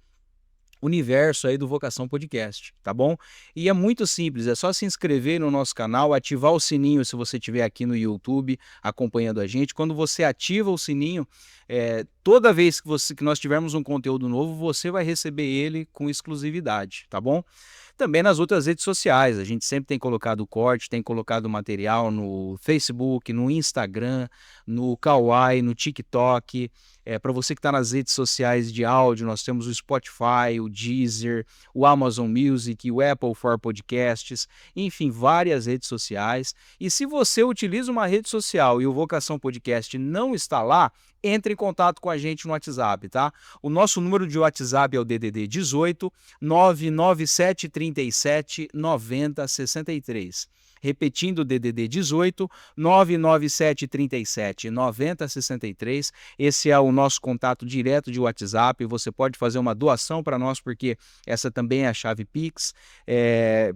universo aí do Vocação Podcast, tá bom? E é muito simples, é só se inscrever no nosso canal, ativar o sininho se você estiver aqui no YouTube acompanhando a gente. Quando você ativa o sininho, toda vez que nós tivermos um conteúdo novo, você vai receber ele com exclusividade, tá bom? Também nas outras redes sociais, a gente sempre tem colocado corte, tem colocado material no Facebook, no Instagram, no Kawaii, no TikTok. Para você que está nas redes sociais de áudio, nós temos o Spotify, o Deezer, o Amazon Music, o Apple for Podcasts, enfim, várias redes sociais. E se você utiliza uma rede social e o Vocação Podcast não está lá, entre em contato com a gente no WhatsApp, tá? O nosso número de WhatsApp é o DDD 18 99737 9063. Repetindo o DDD 18 99737 9063. Esse é o nosso contato direto de WhatsApp. Você pode fazer uma doação para nós, porque essa também é a chave Pix.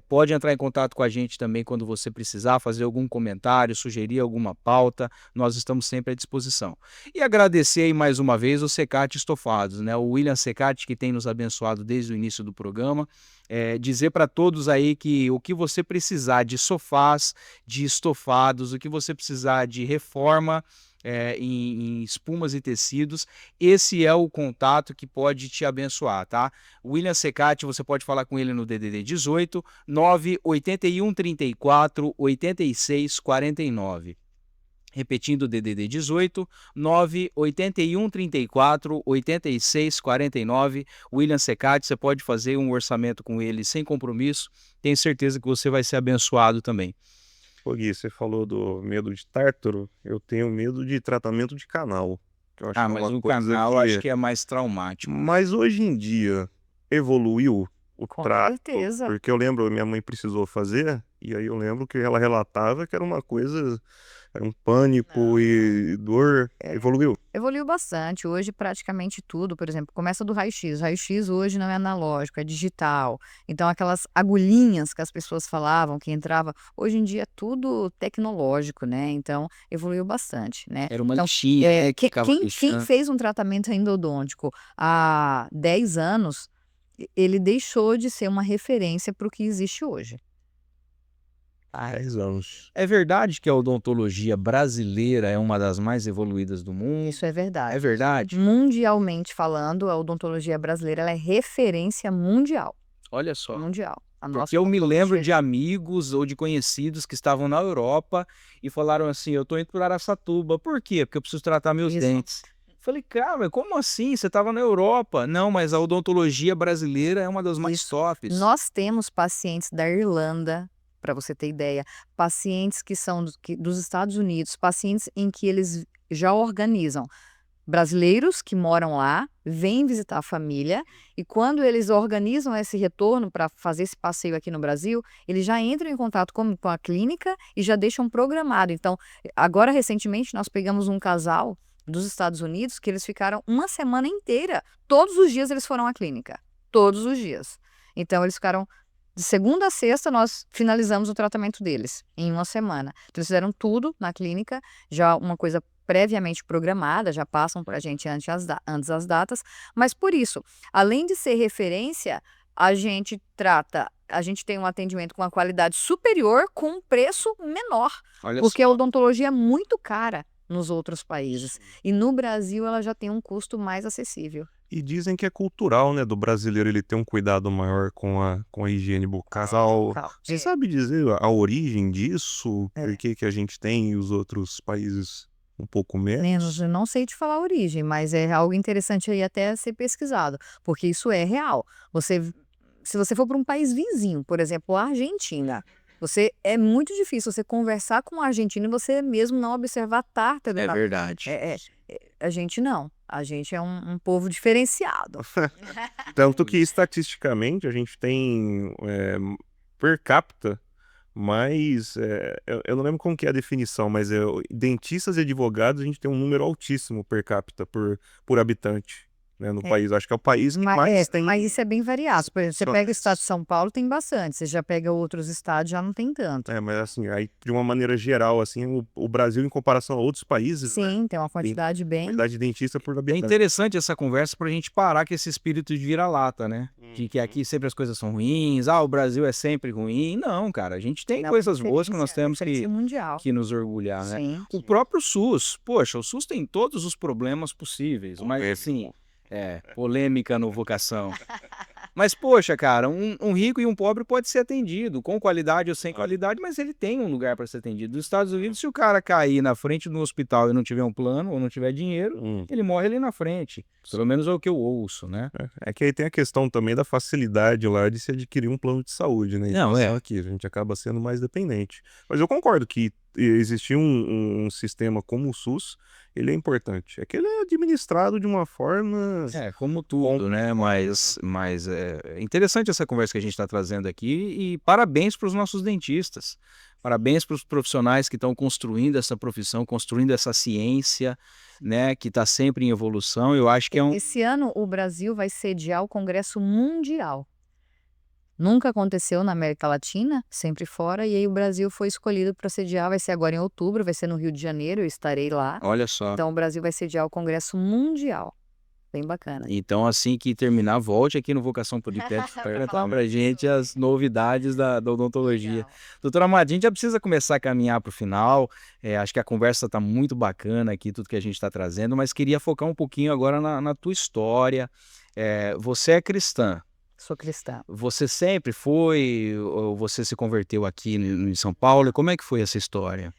Pode entrar em contato com a gente também quando você precisar, fazer algum comentário, sugerir alguma pauta. Nós estamos sempre à disposição. E agradecer aí mais uma vez o Secate Estofados, né? O William Secate, que tem nos abençoado desde o início do programa. Dizer para todos aí que o que você precisar de sofás, de estofados, o que você precisar de reforma em espumas e tecidos, esse é o contato que pode te abençoar, tá? William Secate, você pode falar com ele no DDD 18 981 34 86 49. Repetindo o DDD 18 981 34 86 49. William Secate, você pode fazer um orçamento com ele sem compromisso. Tenho certeza que você vai ser abençoado também. Ô Gui, você falou do medo de tártaro, eu tenho medo de tratamento de canal. Que eu acho que é Mas uma o coisa canal acho que é mais traumático. Mas hoje em dia evoluiu o Com trato, certeza. porque eu lembro, minha mãe precisou fazer, e aí eu lembro que ela relatava que era uma coisa, era um pânico e dor. Evoluiu. Evoluiu bastante. Hoje, praticamente tudo, por exemplo, começa do raio-x. O raio-x hoje não é analógico, é digital. Então, aquelas agulhinhas que as pessoas falavam, que entrava, hoje em dia é tudo tecnológico, né? Então, evoluiu bastante, né? Era uma Então, lixinha, né, que ficava quem lixando. fez um tratamento endodôntico há 10 anos, ele deixou de ser uma referência para o que existe hoje. 10 anos. É verdade que a odontologia brasileira é uma das mais evoluídas do mundo? Isso é verdade. É verdade? Mundialmente falando, a odontologia brasileira ela é referência mundial. Olha só. Mundial. A nossa Porque eu me lembro odontologia- de amigos ou de conhecidos que estavam na Europa e falaram assim: eu tô indo para Araçatuba. Por quê? Porque eu preciso tratar meus Isso. dentes. Falei, cara, mas como assim? Você estava na Europa? Não, mas a odontologia brasileira é uma das mais Isso. tops. Nós temos pacientes da Irlanda, para você ter ideia, pacientes que são dos Estados Unidos, pacientes em que eles já organizam. Brasileiros que moram lá, vêm visitar a família e quando eles organizam esse retorno para fazer esse passeio aqui no Brasil, eles já entram em contato com a clínica e já deixam programado. Então, agora recentemente nós pegamos um casal dos Estados Unidos que eles ficaram uma semana inteira. Todos os dias eles foram à clínica. Todos os dias. Então, eles ficaram de segunda a sexta, nós finalizamos o tratamento deles em uma semana. Então, eles fizeram tudo na clínica, já uma coisa previamente programada, já passam para a gente antes as datas, mas por isso, além de ser referência, a gente tem um atendimento com uma qualidade superior com um preço menor, Olha porque a só. odontologia é muito cara nos outros países. E no Brasil ela já tem um custo mais acessível. E dizem que é cultural, né, do brasileiro ele ter um cuidado maior com a higiene bucal. Você sabe dizer a origem disso? Por que a gente tem e os outros países um pouco menos? Eu não sei te falar a origem, mas é algo interessante aí até ser pesquisado, porque isso é real. Se você for para um país vizinho, por exemplo, a Argentina, é muito difícil você conversar com um argentino e você mesmo não observar tártaro É verdade. a gente não. A gente é um povo diferenciado. Tanto que estatisticamente a gente tem per capita mais. Eu não lembro como que é a definição, mas dentistas e advogados a gente tem um número altíssimo per capita por habitante, né, no país. Acho que é o país que mais tem. Mas isso é bem variado. Por exemplo, você pega o opções. estado de São Paulo, tem bastante. Você já pega outros estados, já não tem tanto. Mas assim, aí de uma maneira geral, assim, o Brasil em comparação a outros países, né, Sim, tem uma quantidade bem. quantidade de dentista por É habitante. interessante essa conversa pra gente parar com esse espírito de vira-lata, né? De que aqui sempre as coisas são ruins, o Brasil é sempre ruim. Não, cara, a gente tem Não, coisas boas que nós temos referência mundial. que nos orgulhar, né? Sim. O próprio SUS, poxa, o SUS tem todos os problemas possíveis, mas assim, polêmica no vocação. Mas, poxa, cara, um rico e um pobre pode ser atendido, com qualidade ou sem qualidade, mas ele tem um lugar para ser atendido. Nos Estados Unidos, se o cara cair na frente do hospital e não tiver um plano ou não tiver dinheiro, ele morre ali na frente. Pelo menos é o que eu ouço, né? É que aí tem a questão também da facilidade lá de se adquirir um plano de saúde, né? Não, Então, aqui a gente acaba sendo mais dependente. Mas eu concordo que existir um sistema como o SUS, ele é importante. É que ele é administrado de uma forma. Como tudo, né? Mas é interessante essa conversa que a gente está trazendo aqui e parabéns para os nossos dentistas. Parabéns para os profissionais que estão construindo essa profissão, construindo essa ciência, né? Que está sempre em evolução. Eu acho que é um. Esse ano o Brasil vai sediar o Congresso Mundial. Nunca aconteceu na América Latina, sempre fora, e aí o Brasil foi escolhido para sediar, vai ser agora em outubro, vai ser no Rio de Janeiro, eu estarei lá. Olha só. Então o Brasil vai sediar o Congresso Mundial. Bem bacana. Então, assim que terminar, volte aqui no Vocação Podcast para contar pra gente as novidades da odontologia. Legal. Doutora Amada, a gente já precisa começar a caminhar para o final. Acho que a conversa está muito bacana aqui, tudo que a gente está trazendo, mas queria focar um pouquinho agora na tua história. Você é cristã. Sou cristã. Você sempre foi, ou você se converteu aqui em São Paulo? Como é que foi essa história?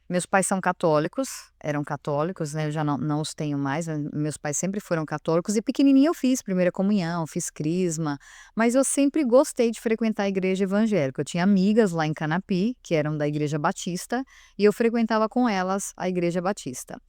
Meus pais são católicos, eram católicos, né? Eu já não os tenho mais, meus pais sempre foram católicos e pequenininha eu fiz primeira comunhão, fiz crisma, mas eu sempre gostei de frequentar a igreja evangélica. Eu tinha amigas lá em Canapi, que eram da igreja batista, e eu frequentava com elas a igreja batista.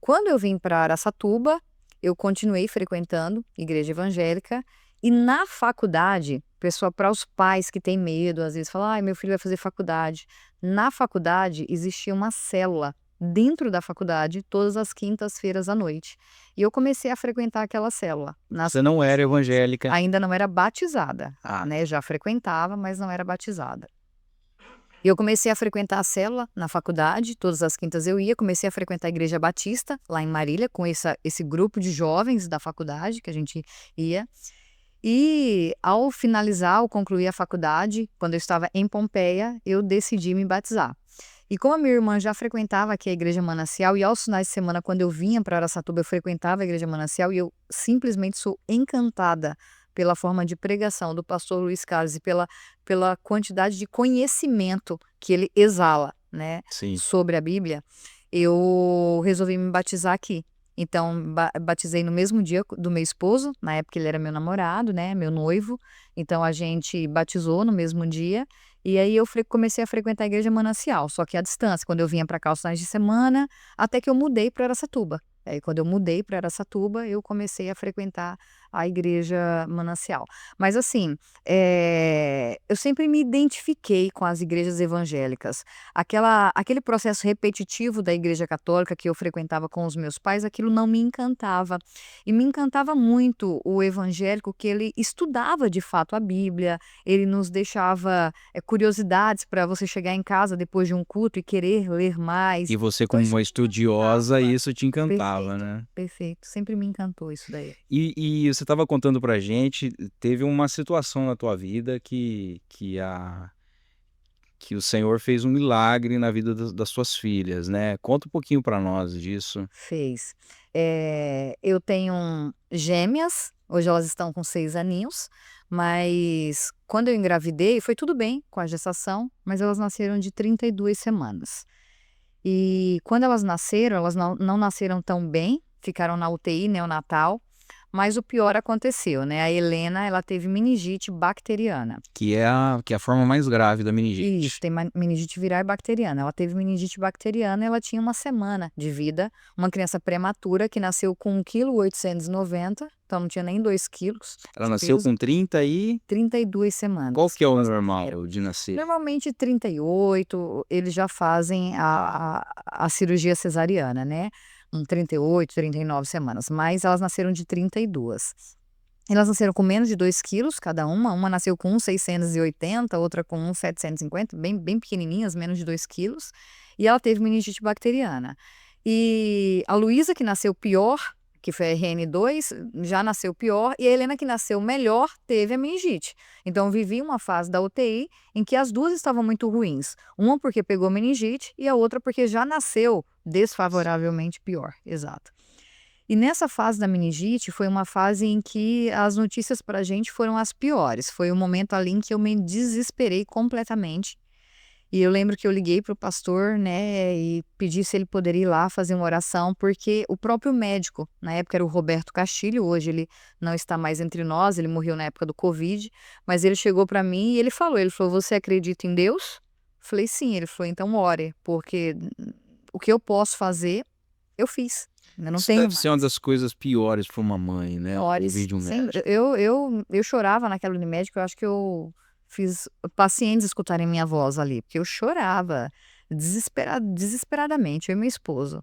Quando eu vim para Araçatuba, eu continuei frequentando igreja evangélica e na faculdade, pessoal, para os pais que têm medo, às vezes falam, ai, meu filho vai fazer faculdade. Na faculdade existia uma célula dentro da faculdade todas as quintas-feiras à noite. E eu comecei a frequentar aquela célula. Você não era evangélica? Ainda não era batizada, né? Já frequentava, mas não era batizada. E eu comecei a frequentar a célula na faculdade, todas as quintas eu ia, comecei a frequentar a Igreja Batista, lá em Marília, com esse grupo de jovens da faculdade que a gente ia. E ao concluir a faculdade, quando eu estava em Pompeia, eu decidi me batizar. E como a minha irmã já frequentava aqui a Igreja Manancial, e aos finais de semana, quando eu vinha para Araçatuba, eu frequentava a Igreja Manancial, e eu simplesmente sou encantada pela forma de pregação do pastor Luiz Carlos e pela quantidade de conhecimento que ele exala, né, Sim. sobre a Bíblia, eu resolvi me batizar aqui. Então, batizei no mesmo dia do meu esposo, na época ele era meu namorado, né, meu noivo, então a gente batizou no mesmo dia, e aí eu comecei a frequentar a Igreja Manancial, só que à distância, quando eu vinha para cá aos finais de semana, até que eu mudei para Araçatuba. Aí quando eu mudei para Araçatuba, eu comecei a frequentar a Igreja Manancial. Mas assim, eu sempre me identifiquei com as igrejas evangélicas. Aquele processo repetitivo da Igreja Católica que eu frequentava com os meus pais, aquilo não me encantava. E me encantava muito o evangélico, que ele estudava de fato a Bíblia, ele nos deixava curiosidades para você chegar em casa depois de um culto e querer ler mais. E você, Então como isso uma me estudiosa, encantava. isso te encantava, Perfeito, né? perfeito. Sempre me encantou isso daí. E você estava contando pra gente, teve uma situação na tua vida que o Senhor fez um milagre na vida das suas filhas, né? Conta um pouquinho pra nós disso. Fez. Eu tenho gêmeas, hoje elas estão com 6 aninhos, mas quando eu engravidei foi tudo bem com a gestação, mas elas nasceram de 32 semanas. E quando elas nasceram, elas não nasceram tão bem, ficaram na UTI neonatal, mas o pior aconteceu, né, a Helena, ela teve meningite bacteriana. Que é a forma mais grave da Isso, meningite. tem meningite viral e bacteriana. Ela teve meningite bacteriana, ela tinha 1 semana de vida, uma criança prematura que nasceu com 1,890 kg, então não tinha nem 2 quilos Ela de nasceu peso, com 30 e 32 qual semanas que é que o elas nasceram. normal de nascer? Normalmente 38, eles já fazem a cirurgia cesariana, né, 38, 39 semanas, mas elas nasceram de 32. Elas nasceram com menos de 2 quilos cada uma nasceu com 1,680, outra com 1,750, bem pequenininhas, menos de 2 quilos, e ela teve meningite bacteriana. E a Luísa, que nasceu pior, que foi a RN2, já nasceu pior, e a Helena, que nasceu melhor, teve a meningite. Então eu vivi uma fase da UTI em que as 2 estavam muito ruins, uma porque pegou meningite e a outra porque já nasceu desfavoravelmente pior, exato. E nessa fase da meningite, foi uma fase em que as notícias pra gente foram as piores, foi o momento ali em que eu me desesperei completamente, e eu lembro que eu liguei para o pastor, né, e pedi se ele poderia ir lá fazer uma oração, porque o próprio médico, na época era o Roberto Castilho, hoje ele não está mais entre nós, ele morreu na época do Covid, mas ele chegou para mim e ele falou: "Você acredita em Deus?" Falei: "Sim", ele falou: "Então ore, porque o que eu posso fazer, eu fiz, eu não Isso tenho deve ser uma mais". das coisas piores para uma mãe, né, ouvir Piores, de um sem médico. eu chorava naquela Unimédica, eu acho que eu fiz pacientes escutarem minha voz ali, porque eu chorava desesperadamente, eu e meu esposo.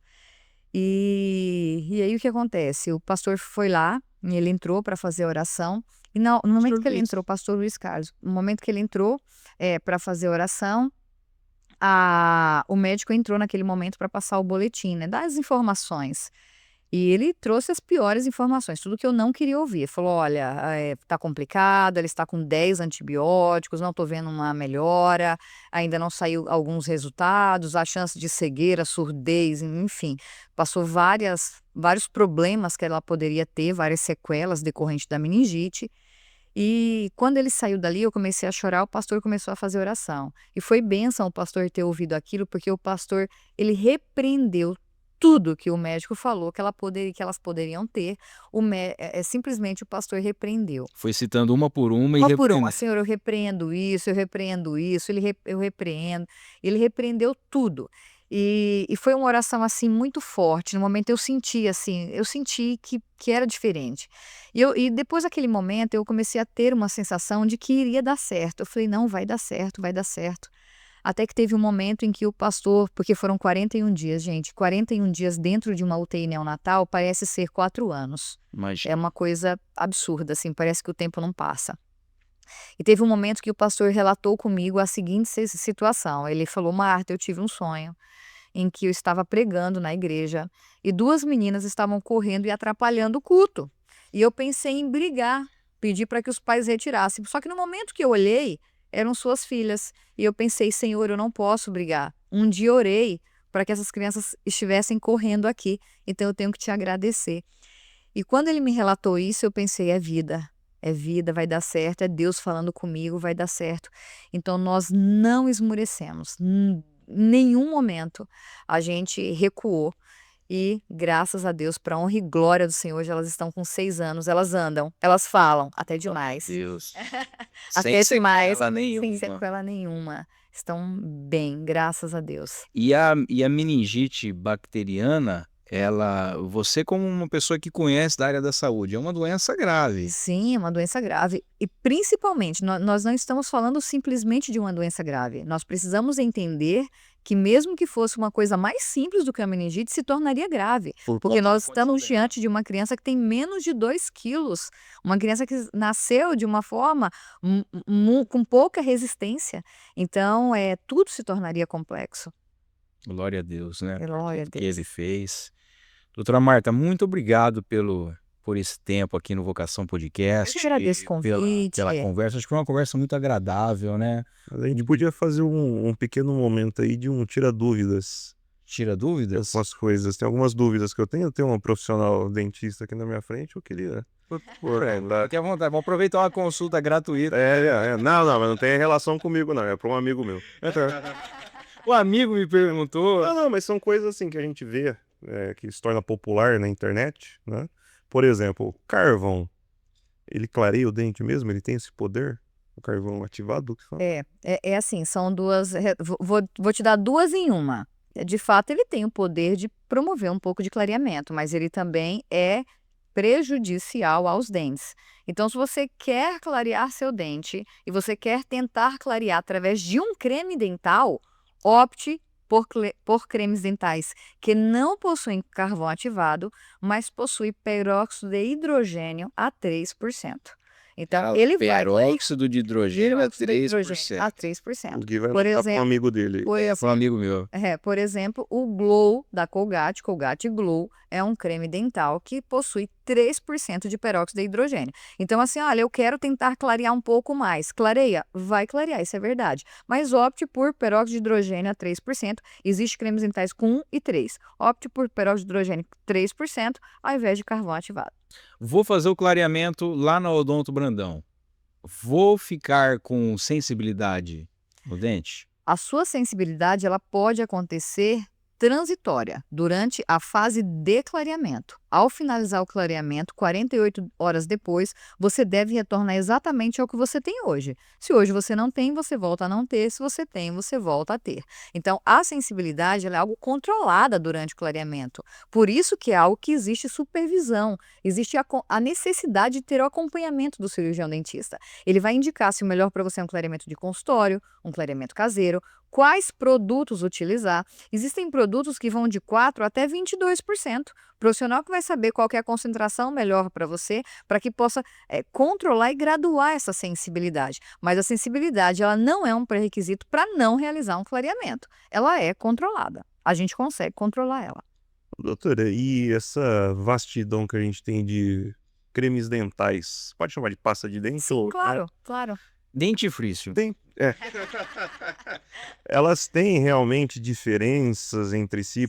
E aí o que acontece, o pastor foi lá, e ele entrou para fazer a oração, e no momento Pastor que ele Luiz. entrou, pastor Luiz Carlos, no momento que ele entrou, pra fazer a oração, o médico entrou naquele momento para passar o boletim, né, dar as informações. E ele trouxe as piores informações, tudo que eu não queria ouvir. Ele falou: "Olha, tá complicado, ela está com 10 antibióticos, não tô vendo uma melhora, ainda não saiu alguns resultados, a chance de cegueira, surdez", enfim, passou vários problemas que ela poderia ter, várias sequelas decorrentes da meningite. E quando ele saiu dali, eu comecei a chorar, o pastor começou a fazer oração. E foi bênção o pastor ter ouvido aquilo, porque o pastor, ele repreendeu tudo que o médico falou que elas poderiam ter, simplesmente o pastor repreendeu. Foi citando uma por uma e Uma por uma: repreendendo. "Senhor, eu repreendo isso, eu repreendo". Ele repreendeu tudo. E foi uma oração, assim, muito forte, no momento eu senti, assim, eu senti que era diferente. E depois daquele momento eu comecei a ter uma sensação de que iria dar certo, eu falei: "Não, vai dar certo, vai dar certo". Até que teve um momento em que o pastor, porque foram 41 dias, gente, 41 dias dentro de uma UTI neonatal parece ser 4 anos. É Imagina. uma coisa absurda, assim, parece que o tempo não passa. E teve um momento que o pastor relatou comigo a seguinte situação, ele falou: "Marta, eu tive um sonho em que eu estava pregando na igreja e 2 meninas estavam correndo e atrapalhando o culto. E eu pensei em brigar, pedir para que os pais retirassem. Só que no momento que eu olhei, eram suas filhas. E eu pensei: Senhor, eu não posso brigar. Um dia orei para que essas crianças estivessem correndo aqui, então eu tenho que te agradecer". E quando ele me relatou isso, eu pensei: é vida, vai dar certo, é Deus falando comigo, vai dar certo. Então nós não esmurecemos, nenhum momento a gente recuou. E graças a Deus, para honra e glória do Senhor, hoje elas estão com 6 anos, elas andam, elas falam, até demais. Deus. Sem Até demais, sequela sem nenhuma. sequela nenhuma. Estão bem, graças a Deus. E a meningite bacteriana, você como uma pessoa que conhece da área da saúde, é uma doença grave. Sim, é uma doença grave. E principalmente, nós não estamos falando simplesmente de uma doença grave. Nós precisamos entender que mesmo que fosse uma coisa mais simples do que a meningite, se tornaria grave. Por Porque conta da nós condição estamos dela. diante de uma criança que tem menos de 2 quilos. Uma criança que nasceu de uma forma com pouca resistência. Então, tudo se tornaria complexo. Glória a Deus, né? Glória a Que Deus. ele fez. Doutora Marta, muito obrigado por esse tempo aqui no Vocação Podcast. Eu que agradeço o Pela convite. conversa. Acho que foi uma conversa muito agradável, né? Mas a gente podia fazer um pequeno momento aí de um tira-dúvidas Tira com dúvidas. as coisas. Tem algumas dúvidas que eu tenho. Tem um profissional dentista aqui na minha frente, eu queria... Fique à vontade, vamos aproveitar uma consulta gratuita. Não, mas não tem relação comigo, não. É para um amigo meu. O amigo me perguntou. Não, mas são coisas assim que a gente vê, que se torna popular na internet, né? Por exemplo, carvão. Ele clareia o dente mesmo? Ele tem esse poder? O carvão ativado? É assim, são duas. Vou te dar duas em uma. De fato, ele tem o poder de promover um pouco de clareamento, mas ele também é prejudicial aos dentes. Então, se você quer clarear seu dente e você quer tentar clarear através de um creme dental, opte por cremes dentais que não possuem carvão ativado, mas possuem peróxido de hidrogênio a 3%. Então, ele vai Peróxido de hidrogênio é peróxido de hidrogênio 3%. a 3%. O Gui vai Por mandar para um exemplo, amigo dele. Foi um amigo meu. por exemplo, o Glow da Colgate Glow, é um creme dental que possui 3% de peróxido de hidrogênio. Então, assim, olha, eu quero tentar clarear um pouco mais. Clareia? Vai clarear, isso é verdade. Mas opte por peróxido de hidrogênio a 3%. Existem cremes dentais com 1 e 3. Opte por peróxido de hidrogênio 3% ao invés de carvão ativado. Vou fazer o clareamento lá na Odonto Brandão. Vou ficar com sensibilidade no dente? A sua sensibilidade ela pode acontecer transitória, durante a fase de clareamento. Ao finalizar o clareamento, 48 horas depois, você deve retornar exatamente ao que você tem hoje. Se hoje você não tem, você volta a não ter. Se você tem, você volta a ter. Então, a sensibilidade ela é algo controlada durante o clareamento. Por isso que é algo que existe supervisão. Existe a necessidade de ter o acompanhamento do cirurgião dentista. Ele vai indicar se o melhor para você é um clareamento de consultório, um clareamento caseiro, quais produtos utilizar. Existem produtos que vão de 4% até 22%. O profissional que vai saber qual que é a concentração melhor para você, para que possa controlar e graduar essa sensibilidade. Mas a sensibilidade ela não é um pré-requisito para não realizar um clareamento. Ela é controlada. A gente consegue controlar ela. Doutora, e essa vastidão que a gente tem de cremes dentais, pode chamar de pasta de dente? Sim, claro. Dentifrício. Elas têm realmente diferenças entre si?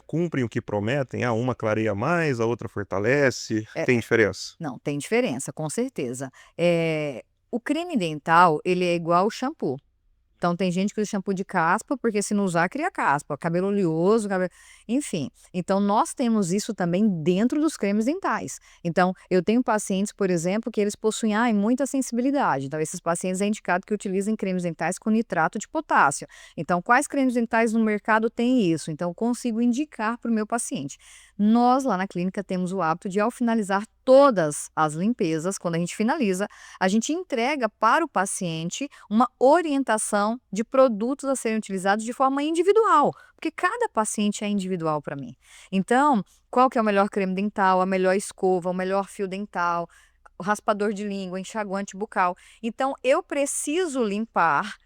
Cumprem o que prometem? Uma clareia mais, a outra fortalece? Tem diferença? Não, tem diferença, com certeza. O creme dental, ele é igual ao shampoo. Então, tem gente que usa shampoo de caspa, porque se não usar, cria caspa. Cabelo oleoso, enfim. Então, nós temos isso também dentro dos cremes dentais. Então, eu tenho pacientes, por exemplo, que eles possuem muita sensibilidade. Então, esses pacientes é indicado que utilizem cremes dentais com nitrato de potássio. Então, quais cremes dentais no mercado têm isso? Então, eu consigo indicar para o meu paciente. Nós, lá na clínica, temos o hábito de, ao finalizar todas as limpezas, quando a gente finaliza, a gente entrega para o paciente uma orientação de produtos a serem utilizados de forma individual, porque cada paciente é individual para mim. Então, qual que é o melhor creme dental, a melhor escova, o melhor fio dental, o raspador de língua, enxaguante bucal. Então, eu preciso limpar,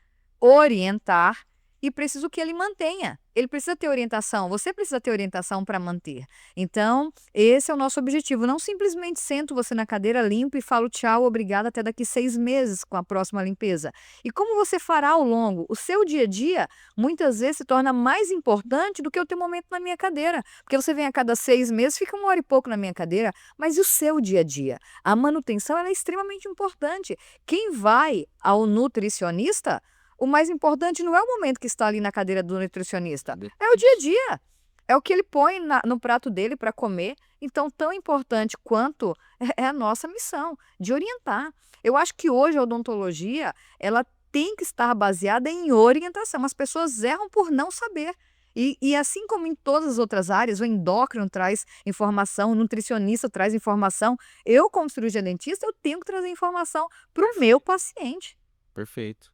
orientar e preciso que ele mantenha. Ele precisa ter orientação, você precisa ter orientação para manter. Então, esse é o nosso objetivo. Não simplesmente sento você na cadeira, limpo e falo tchau, obrigado, até daqui 6 meses com a próxima limpeza. E como você fará ao longo? O seu dia a dia, muitas vezes, se torna mais importante do que o teu momento na minha cadeira. Porque você vem a cada 6 meses, fica 1 hora e pouco na minha cadeira, mas e o seu dia a dia? A manutenção ela é extremamente importante. Quem vai ao nutricionista, o mais importante não é o momento que está ali na cadeira do nutricionista, é o dia a dia. É o que ele põe no prato dele para comer. Então, tão importante quanto é a nossa missão de orientar. Eu acho que hoje a odontologia ela tem que estar baseada em orientação. As pessoas erram por não saber. E assim como em todas as outras áreas, o endócrino traz informação, o nutricionista traz informação, eu como cirurgiã dentista, eu tenho que trazer informação para o meu paciente. Perfeito.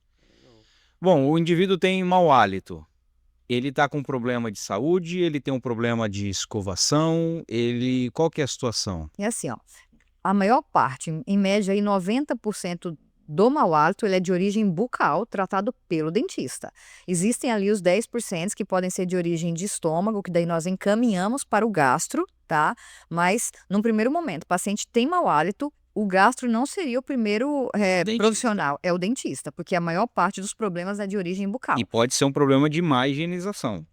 Bom, o indivíduo tem mau hálito. Ele está com problema de saúde, ele tem um problema de escovação, qual que é a situação? É assim, ó, a maior parte, em média aí 90% do mau hálito, ele é de origem bucal, tratado pelo dentista. Existem ali os 10% que podem ser de origem de estômago, que daí nós encaminhamos para o gastro, tá? Mas, num primeiro momento, o paciente tem mau hálito, o gastro não seria o primeiro Dentista. profissional, é o dentista, porque a maior parte dos problemas é de origem bucal. E pode ser um problema de má higienização.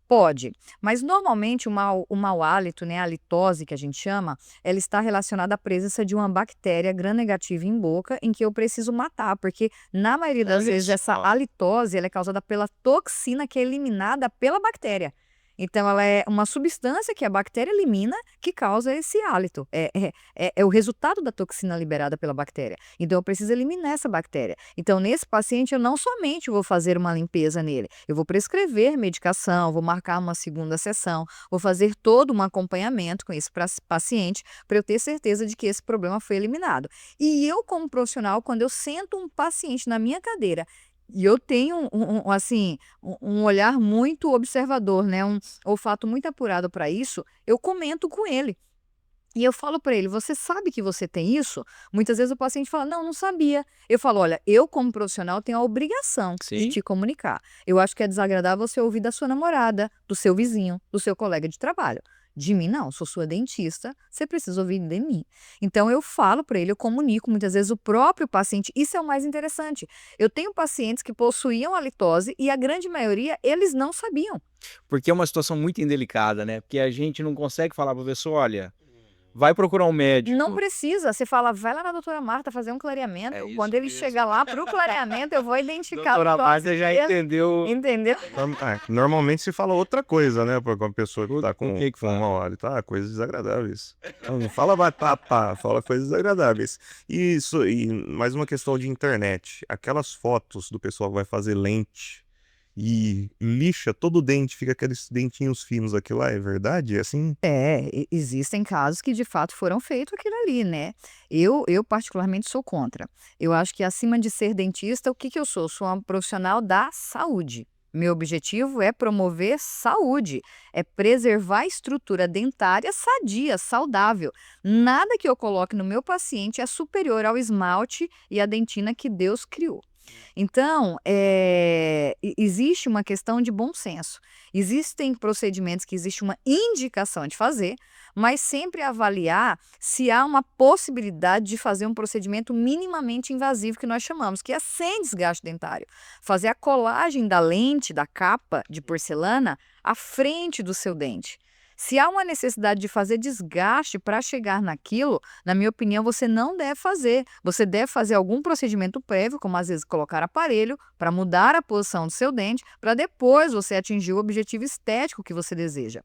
Pode, mas normalmente o mau hálito, né, a litose que a gente chama, ela está relacionada à presença de uma bactéria gram-negativa em boca em que eu preciso matar, porque na maioria das Olha vezes essa só. halitose ela é causada pela toxina que é eliminada pela bactéria. Então ela é uma substância que a bactéria elimina que causa esse hálito. É o resultado da toxina liberada pela bactéria. Então eu preciso eliminar essa bactéria. Então nesse paciente eu não somente vou fazer uma limpeza nele, eu vou prescrever medicação, vou marcar uma segunda sessão, vou fazer todo um acompanhamento com esse paciente para eu ter certeza de que esse problema foi eliminado. E eu como profissional, quando eu sento um paciente na minha cadeira e eu tenho assim, um olhar muito observador, né, um olfato muito apurado para isso, eu comento com ele. E eu falo para ele: "Você sabe que você tem isso?" Muitas vezes o paciente fala: "Não, não sabia." Eu falo: "Olha, eu como profissional tenho a obrigação de Sim. te comunicar. Eu acho que é desagradável você ouvir da sua namorada, do seu vizinho, do seu colega de trabalho. De mim não, sou sua dentista, você precisa ouvir de mim." Então eu falo para ele, eu comunico, muitas vezes o próprio paciente, isso é o mais interessante. Eu tenho pacientes que possuíam halitose e a grande maioria eles não sabiam. Porque é uma situação muito indelicada, né? Porque a gente não consegue falar para a pessoa, olha, vai procurar um Não médico. precisa, você fala: "Vai lá na doutora Marta fazer um É clareamento." isso Quando ele mesmo. chegar lá para o clareamento, eu vou identificar Doutora só Márcia já certeza, entendeu entendeu? Normalmente se fala outra coisa, né, pra uma pessoa que o tá o com que que fala. mau hálito. Ah, coisas desagradáveis. Não fala batata, fala coisas desagradáveis. E mais uma questão de internet. Aquelas fotos do pessoal que vai fazer lente e lixa todo o dente, fica aqueles dentinhos finos, aquilo lá é verdade? É assim? Existem casos que de fato foram feitos aquilo ali, né. Eu particularmente sou contra. Eu acho que acima de ser dentista, o que que eu sou? Sou uma profissional da saúde. Meu objetivo é promover saúde, é preservar a estrutura dentária sadia, saudável. Nada que eu coloque no meu paciente é superior ao esmalte e à dentina que Deus criou. Então, existe uma questão de bom senso. Existem procedimentos que existe uma indicação de fazer, mas sempre avaliar se há uma possibilidade de fazer um procedimento minimamente invasivo, que nós chamamos, que é sem desgaste dentário. Fazer a colagem da lente, da capa de porcelana, à frente do seu dente. Se há uma necessidade de fazer desgaste para chegar naquilo, na minha opinião, você não deve fazer. Você deve fazer algum procedimento prévio, como às vezes colocar aparelho, para mudar a posição do seu dente, para depois você atingir o objetivo estético que você deseja.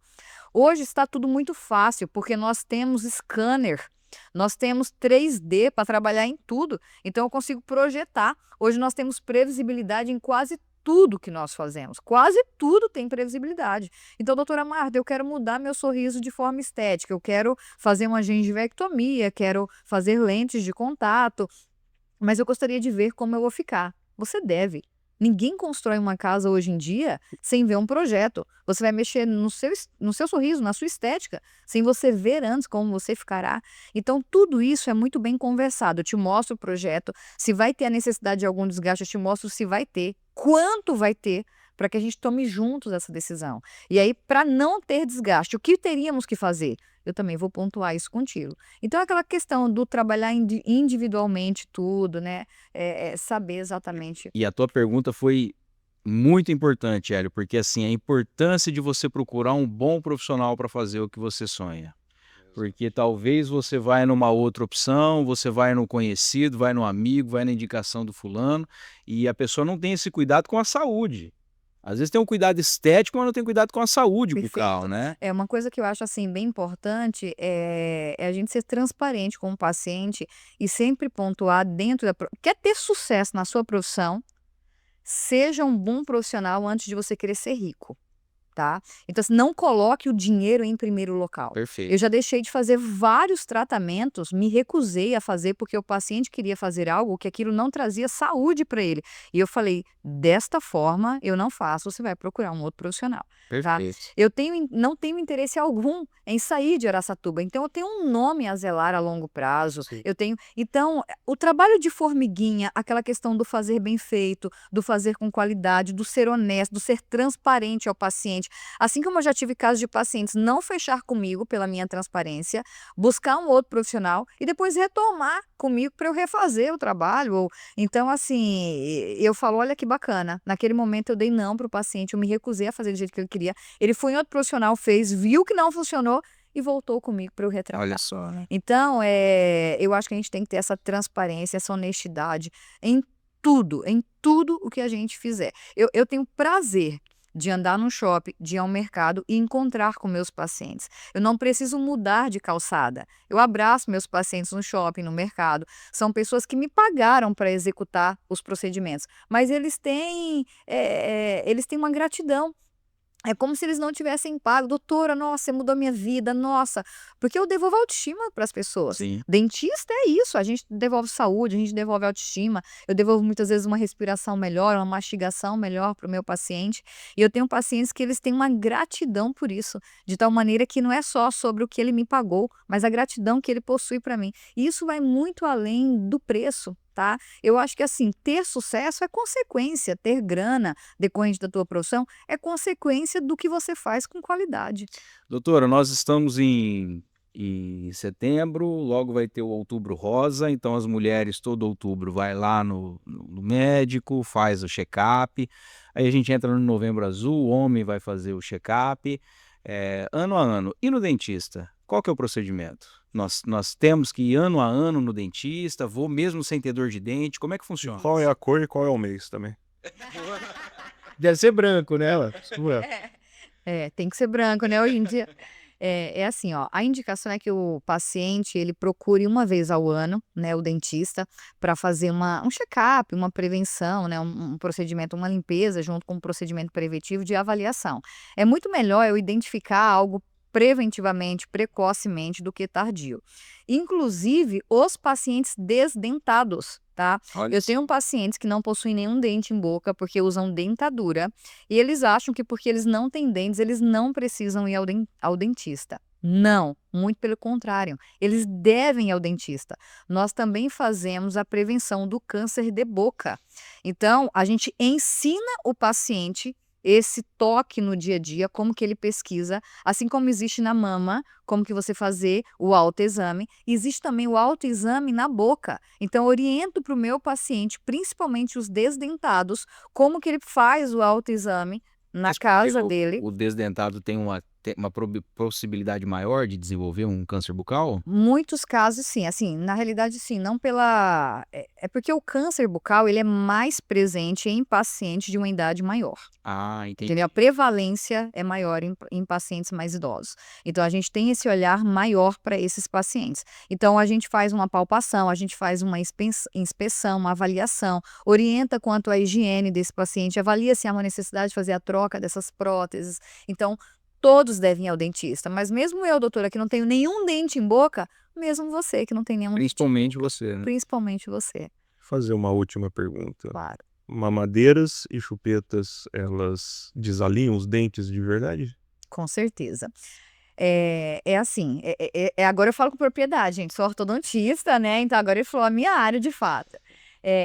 Hoje está tudo muito fácil, porque nós temos scanner, nós temos 3D para trabalhar em tudo, então eu consigo projetar. Hoje nós temos previsibilidade em quase tudo que nós fazemos, quase tudo tem previsibilidade. Então, doutora Marta, eu quero mudar meu sorriso de forma estética, eu quero fazer uma gengivectomia, quero fazer lentes de contato, mas eu gostaria de ver como eu vou ficar. Você deve. Ninguém constrói uma casa hoje em dia sem ver um projeto. Você vai mexer no seu sorriso, na sua estética, sem você ver antes como você ficará. Então, tudo isso é muito bem conversado. Eu te mostro o projeto. Se vai ter a necessidade de algum desgaste, eu te mostro se vai ter, quanto vai ter, para que a gente tome juntos essa decisão. E aí, para não ter desgaste, o que teríamos que fazer? Eu também vou pontuar isso contigo. Então, aquela questão do trabalhar individualmente tudo, né? Saber exatamente. E a tua pergunta foi muito importante, Hélio, porque assim, a importância de você procurar um bom profissional para fazer o que você sonha. Porque talvez você vai numa outra opção, você vai no conhecido, vai no amigo, vai na indicação do fulano, e a pessoa não tem esse cuidado com a saúde. Às vezes tem um cuidado estético, mas não tem cuidado com a saúde bucal, Perfeito. né? É uma coisa que eu acho assim bem importante é a gente ser transparente com o paciente e sempre pontuar dentro quer ter sucesso na sua profissão, seja um bom profissional antes de você querer ser rico. tá? Então, assim, não coloque o dinheiro em primeiro local. Perfeito. Eu já deixei de fazer vários tratamentos, me recusei a fazer porque o paciente queria fazer algo que aquilo não trazia saúde para ele. E eu falei, desta forma eu não faço, você vai procurar um outro profissional, tá? Perfeito. Não tenho interesse algum em sair de Araçatuba, então eu tenho um nome a zelar a longo prazo, Sim. então, o trabalho de formiguinha, aquela questão do fazer bem feito, do fazer com qualidade, do ser honesto, do ser transparente ao paciente. Assim como eu já tive casos de pacientes não fechar comigo pela minha transparência, buscar um outro profissional e depois retomar comigo para eu refazer o trabalho. Então, assim, eu falo, olha que bacana. Naquele momento eu dei não para o paciente, eu me recusei a fazer do jeito que ele queria. Ele foi em outro profissional, fez, viu que não funcionou e voltou comigo para eu retratar. Olha só, né? Então, eu acho que a gente tem que ter essa transparência, essa honestidade em tudo o que a gente fizer. Eu tenho prazer de andar no shopping, de ir ao mercado e encontrar com meus pacientes. Eu não preciso mudar de calçada. Eu abraço meus pacientes no shopping, no mercado. São pessoas que me pagaram para executar os procedimentos, mas eles têm uma gratidão. É como se eles não tivessem pago. Doutora, nossa, você mudou minha vida, nossa. Porque eu devolvo autoestima para as pessoas. Sim. Dentista é isso, a gente devolve saúde, a gente devolve autoestima. Eu devolvo muitas vezes uma respiração melhor, uma mastigação melhor para o meu paciente. E eu tenho pacientes que eles têm uma gratidão por isso, de tal maneira que não é só sobre o que ele me pagou, mas a gratidão que ele possui para mim. E isso vai muito além do preço, tá? Eu acho que assim, ter sucesso é consequência, ter grana decorrente da tua profissão é consequência do que você faz com qualidade. Doutora, nós estamos em setembro, logo vai ter o Outubro Rosa, então as mulheres todo outubro vai lá no médico, faz o check-up, aí a gente entra no Novembro Azul, o homem vai fazer o check-up, ano a ano. E no dentista, qual que é o procedimento? Nós temos que ir ano a ano no dentista, vou mesmo sem ter dor de dente, como é que funciona? Qual é a cor e qual é o mês também? Deve ser branco, né? Tem que ser branco, né, hoje em dia. É assim, ó, a indicação é que o paciente, ele procure uma vez ao ano, né, o dentista, para fazer um check-up, uma prevenção, né, um procedimento, uma limpeza junto com um procedimento preventivo de avaliação. É muito melhor eu identificar algo preventivamente, precocemente, do que tardio. Inclusive, os pacientes desdentados, tá? Olha, Eu tenho pacientes que não possuem nenhum dente em boca porque usam dentadura e eles acham que porque eles não têm dentes, eles não precisam ir ao dentista. Não, muito pelo contrário, eles devem ir ao dentista. Nós também fazemos a prevenção do câncer de boca. Então, a gente ensina o paciente esse toque no dia a dia, como que ele pesquisa, assim como existe na mama, como que você fazer o autoexame, existe também o autoexame na boca. Então, eu oriento para o meu paciente, principalmente os desdentados, como que ele faz o autoexame na mas casa porque dele. o desdentado tem uma possibilidade maior de desenvolver um câncer bucal? Muitos casos sim, assim, na realidade sim, não pela é porque o câncer bucal ele é mais presente em pacientes de uma idade maior. Ah, entendi. Entendeu? A prevalência é maior em pacientes mais idosos. Então, a gente tem esse olhar maior para esses pacientes. Então, a gente faz uma palpação, a gente faz uma inspeção, uma avaliação, orienta quanto à higiene desse paciente, avalia se há uma necessidade de fazer a troca dessas próteses. Então, todos devem ir ao dentista. Mas mesmo eu, doutora, que não tenho nenhum dente em boca, mesmo você que não tem nenhum dente em Principalmente boca, você, né? principalmente você, Fazer uma última pergunta. claro. Mamadeiras e chupetas, elas desalinham os dentes de verdade? Com certeza. É assim, agora eu falo com propriedade, gente, sou ortodontista, né, então agora ele falou a minha área de fato.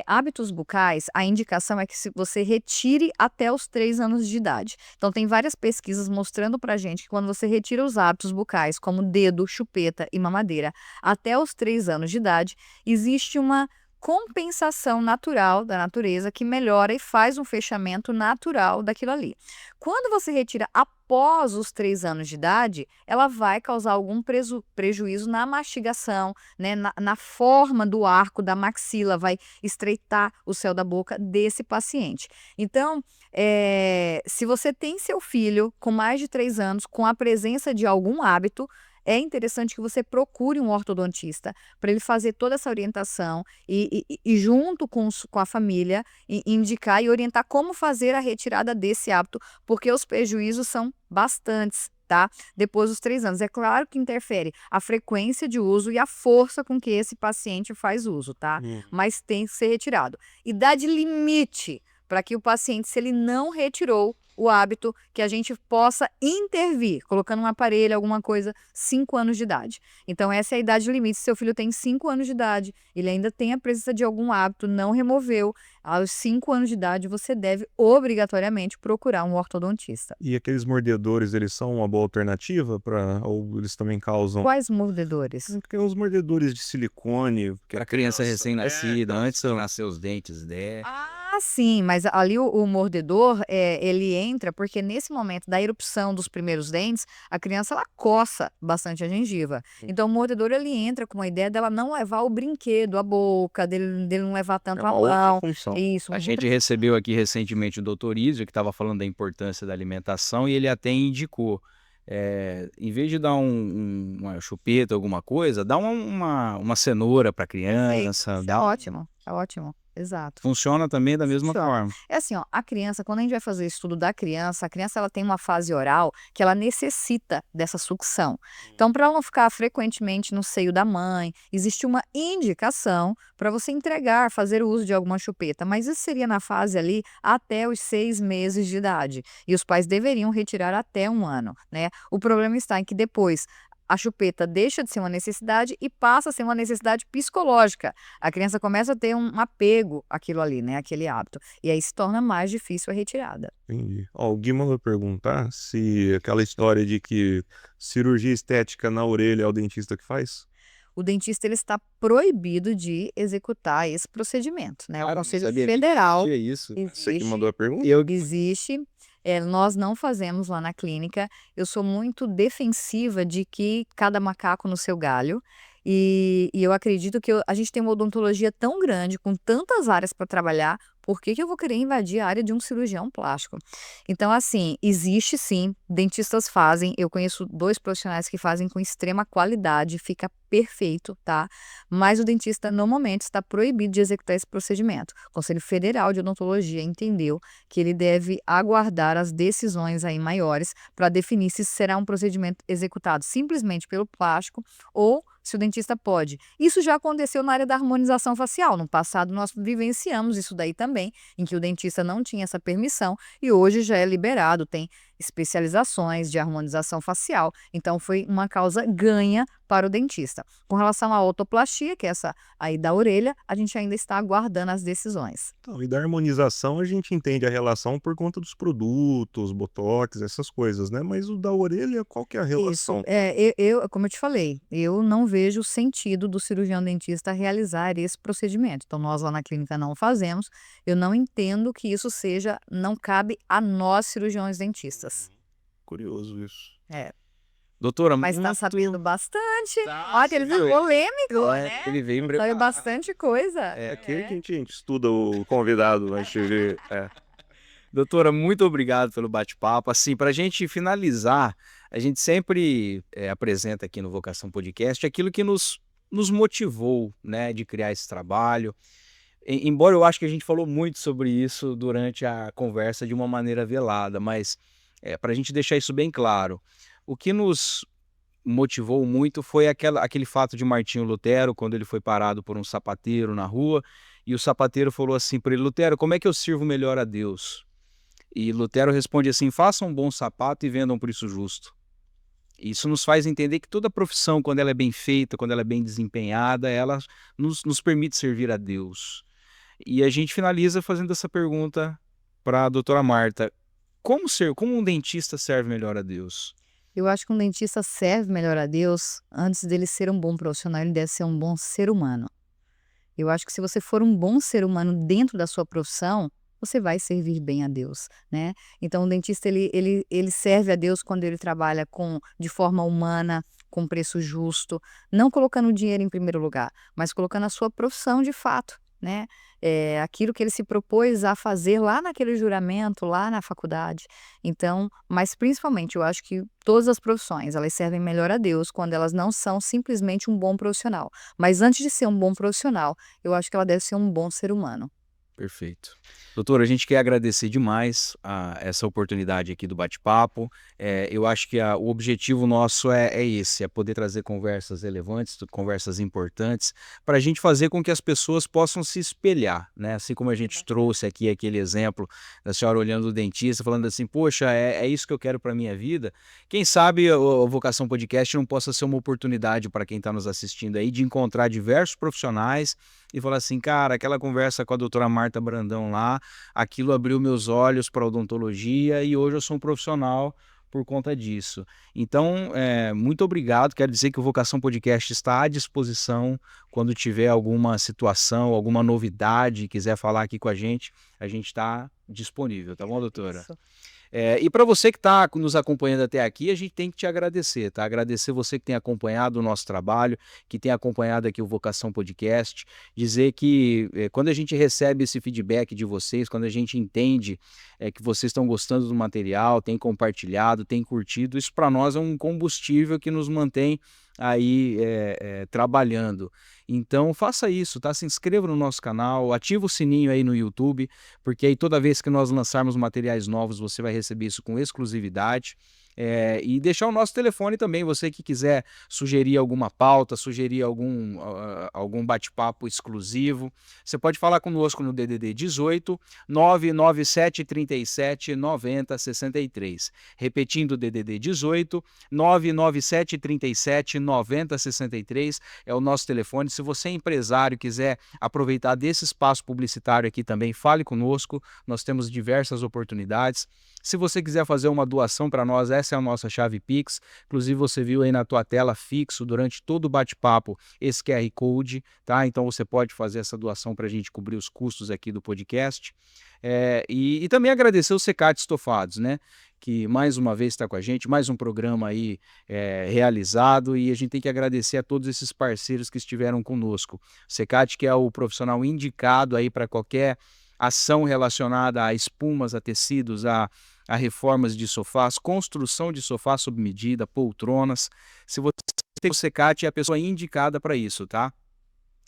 Hábitos bucais, a indicação é que se você retire até os 3 anos de idade. Então tem várias pesquisas mostrando pra gente que quando você retira os hábitos bucais, como dedo, chupeta e mamadeira, até os 3 anos de idade, existe uma compensação natural da natureza que melhora e faz um fechamento natural daquilo ali. Quando você retira após os 3 anos de idade, ela vai causar algum prejuízo na mastigação, né, na forma do arco da maxila, vai estreitar o céu da boca desse paciente. Então, se você tem seu filho com mais de 3 anos, com a presença de algum hábito, é interessante que você procure um ortodontista para ele fazer toda essa orientação e junto com a família, indicar e orientar como fazer a retirada desse hábito, porque os prejuízos são bastantes, tá? Depois dos 3 anos. É claro que interfere a frequência de uso e a força com que esse paciente faz uso, tá? Mas tem que ser retirado. Idade limite para que o paciente, se ele não retirou o hábito, que a gente possa intervir, colocando um aparelho, alguma coisa, 5 anos de idade. Então, essa é a idade limite. Se seu filho tem 5 anos de idade, ele ainda tem a presença de algum hábito, não removeu, aos 5 anos de idade, você deve obrigatoriamente procurar um ortodontista. E aqueles mordedores, eles são uma boa alternativa ou eles também causam? Quais mordedores? Tem uns mordedores de silicone. Para criança recém-nascida, antes de nascer os dentes dela. Ah, sim, mas ali o mordedor, ele entra porque nesse momento da erupção dos primeiros dentes, a criança ela coça bastante a gengiva. Então o mordedor ele entra com a ideia dela não levar o brinquedo à boca, dele não levar É tanto uma a outra mão. função. Isso, A uma gente outra recebeu aqui recentemente o doutor Ísio, que estava falando da importância da alimentação, e ele até indicou, em vez de dar uma chupeta, alguma coisa, dá uma cenoura para a criança, Isso é ótimo, exato. funciona também da mesma Funciona. forma. É assim, ó, a criança, quando a gente vai fazer estudo da criança, a criança ela tem uma fase oral que ela necessita dessa sucção. Então, para ela não ficar frequentemente no seio da mãe, existe uma indicação para você entregar, fazer o uso de alguma chupeta, mas isso seria na fase ali até os 6 meses de idade. E os pais deveriam retirar até 1 ano, né? O problema está em que depois a chupeta deixa de ser uma necessidade e passa a ser uma necessidade psicológica. A criança começa a ter um apego àquilo ali, né, aquele hábito. E aí se torna mais difícil a retirada. Entendi. Ó, o Gui mandou perguntar se aquela história de que cirurgia estética na orelha é o dentista que faz. O dentista ele está proibido de executar esse procedimento, né? O Cara, não Conselho sabia nem que Federal existia isso. Você que existe mandou a pergunta? existe, nós não fazemos lá na clínica. Eu sou muito defensiva de que cada macaco no seu galho, e eu acredito que a gente tem uma odontologia tão grande, com tantas áreas para trabalhar, por que eu vou querer invadir a área de um cirurgião plástico? Então, assim, existe sim, dentistas fazem, eu conheço 2 profissionais que fazem com extrema qualidade, fica perfeito, tá? Mas o dentista, no momento, está proibido de executar esse procedimento. O Conselho Federal de Odontologia entendeu que ele deve aguardar as decisões aí maiores para definir se será um procedimento executado simplesmente pelo plástico ou se o dentista pode. Isso já aconteceu na área da harmonização facial. No passado, nós vivenciamos isso daí também, em que o dentista não tinha essa permissão e hoje já é liberado, tem especializações de harmonização facial. Então, foi uma causa ganha para o dentista. Com relação à otoplastia, que é essa aí da orelha, a gente ainda está aguardando as decisões. Então, e da harmonização a gente entende a relação por conta dos produtos, botox, essas coisas, né? Mas o da orelha, qual que é a Isso, relação? como eu te falei, eu não vejo sentido do cirurgião dentista realizar esse procedimento. Então, nós lá na clínica não fazemos. Eu não entendo que isso não cabe a nós cirurgiões dentistas. Curioso isso. Doutora, Mas está muito... sabendo bastante. Tá, Olha, você ele viu? foi polêmico, É, né? ele veio Sabe preparado. bastante coisa. É aqui que a gente estuda o convidado antes de ver. Doutora, muito obrigado pelo bate-papo. Assim, para a gente finalizar, a gente sempre apresenta aqui no Vocação Podcast aquilo que nos motivou, né, de criar esse trabalho. Embora eu acho que a gente falou muito sobre isso durante a conversa de uma maneira velada, mas para a gente deixar isso bem claro, o que nos motivou muito foi aquele fato de Martinho Lutero, quando ele foi parado por um sapateiro na rua, e o sapateiro falou assim para ele: Lutero, como é que eu sirvo melhor a Deus? E Lutero responde assim: faça um bom sapato e vendam por isso justo. Isso nos faz entender que toda profissão, quando ela é bem feita, quando ela é bem desempenhada, ela nos permite servir a Deus. E a gente finaliza fazendo essa pergunta para a doutora Marta: como um dentista serve melhor a Deus? Eu acho que um dentista serve melhor a Deus, antes dele ser um bom profissional, ele deve ser um bom ser humano. Eu acho que se você for um bom ser humano dentro da sua profissão, você vai servir bem a Deus, né? Então o dentista ele serve a Deus quando ele trabalha de forma humana, com preço justo, não colocando o dinheiro em primeiro lugar, mas colocando a sua profissão de fato né, aquilo que ele se propôs a fazer lá naquele juramento, lá na faculdade. Então, mas principalmente eu acho que todas as profissões, elas servem melhor a Deus quando elas não são simplesmente um bom profissional. Mas antes de ser um bom profissional, eu acho que ela deve ser um bom ser humano. Perfeito. Doutor, a gente quer agradecer demais essa oportunidade aqui do bate-papo. Eu acho que o objetivo nosso é esse, é poder trazer conversas relevantes, conversas importantes, para a gente fazer com que as pessoas possam se espelhar, né? Assim como a gente trouxe aqui aquele exemplo da senhora olhando o dentista, falando assim, poxa, é isso que eu quero para minha vida. Quem sabe o Vocação Podcast não possa ser uma oportunidade para quem está nos assistindo aí de encontrar diversos profissionais e falar assim, cara, aquela conversa com a doutora Marta Brandão lá, aquilo abriu meus olhos para odontologia e hoje eu sou um profissional por conta disso. Então, muito obrigado. Quero dizer que o Vocação Podcast está à disposição quando tiver alguma situação, alguma novidade, quiser falar aqui com a gente está disponível, tá bom, doutora? Isso. E para você que está nos acompanhando até aqui, a gente tem que te agradecer, tá? Agradecer você que tem acompanhado o nosso trabalho, que tem acompanhado aqui o Vocação Podcast, dizer que quando a gente recebe esse feedback de vocês, quando a gente entende que vocês estão gostando do material, tem compartilhado, tem curtido, isso para nós é um combustível que nos mantém aí trabalhando. Então faça isso, tá? Se inscreva no nosso canal, ativa o sininho aí no YouTube, porque aí toda vez que nós lançarmos materiais novos, você vai receber isso com exclusividade. E deixar o nosso telefone também, você que quiser sugerir alguma pauta, sugerir algum bate-papo exclusivo, você pode falar conosco no DDD 18 997 37 90 63. Repetindo o DDD 18 997 37 90 63 é o nosso telefone. Se você é empresário e quiser aproveitar desse espaço publicitário aqui também, fale conosco, nós temos diversas oportunidades. Se você quiser fazer uma doação para nós, essa é a nossa chave Pix. Inclusive, você viu aí na tua tela fixo durante todo o bate-papo esse QR Code, tá? Então você pode fazer essa doação para a gente cobrir os custos aqui do podcast. E também agradecer o Secate Estofados, né? Que mais uma vez está com a gente, mais um programa aí realizado, e a gente tem que agradecer a todos esses parceiros que estiveram conosco. O Secate, que é o profissional indicado aí para qualquer ação relacionada a espumas, a tecidos, a reformas de sofás, construção de sofás sob medida, poltronas. Se você tem o Secate, é a pessoa indicada para isso, tá?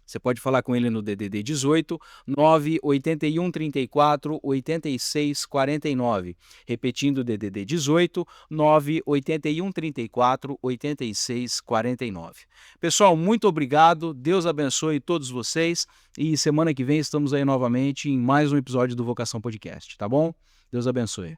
Você pode falar com ele no DDD 18 981 34 86 49. Repetindo o DDD 18 981 34 86 49. Pessoal, muito obrigado. Deus abençoe todos vocês. E semana que vem estamos aí novamente em mais um episódio do Vocação Podcast, tá bom? Deus abençoe.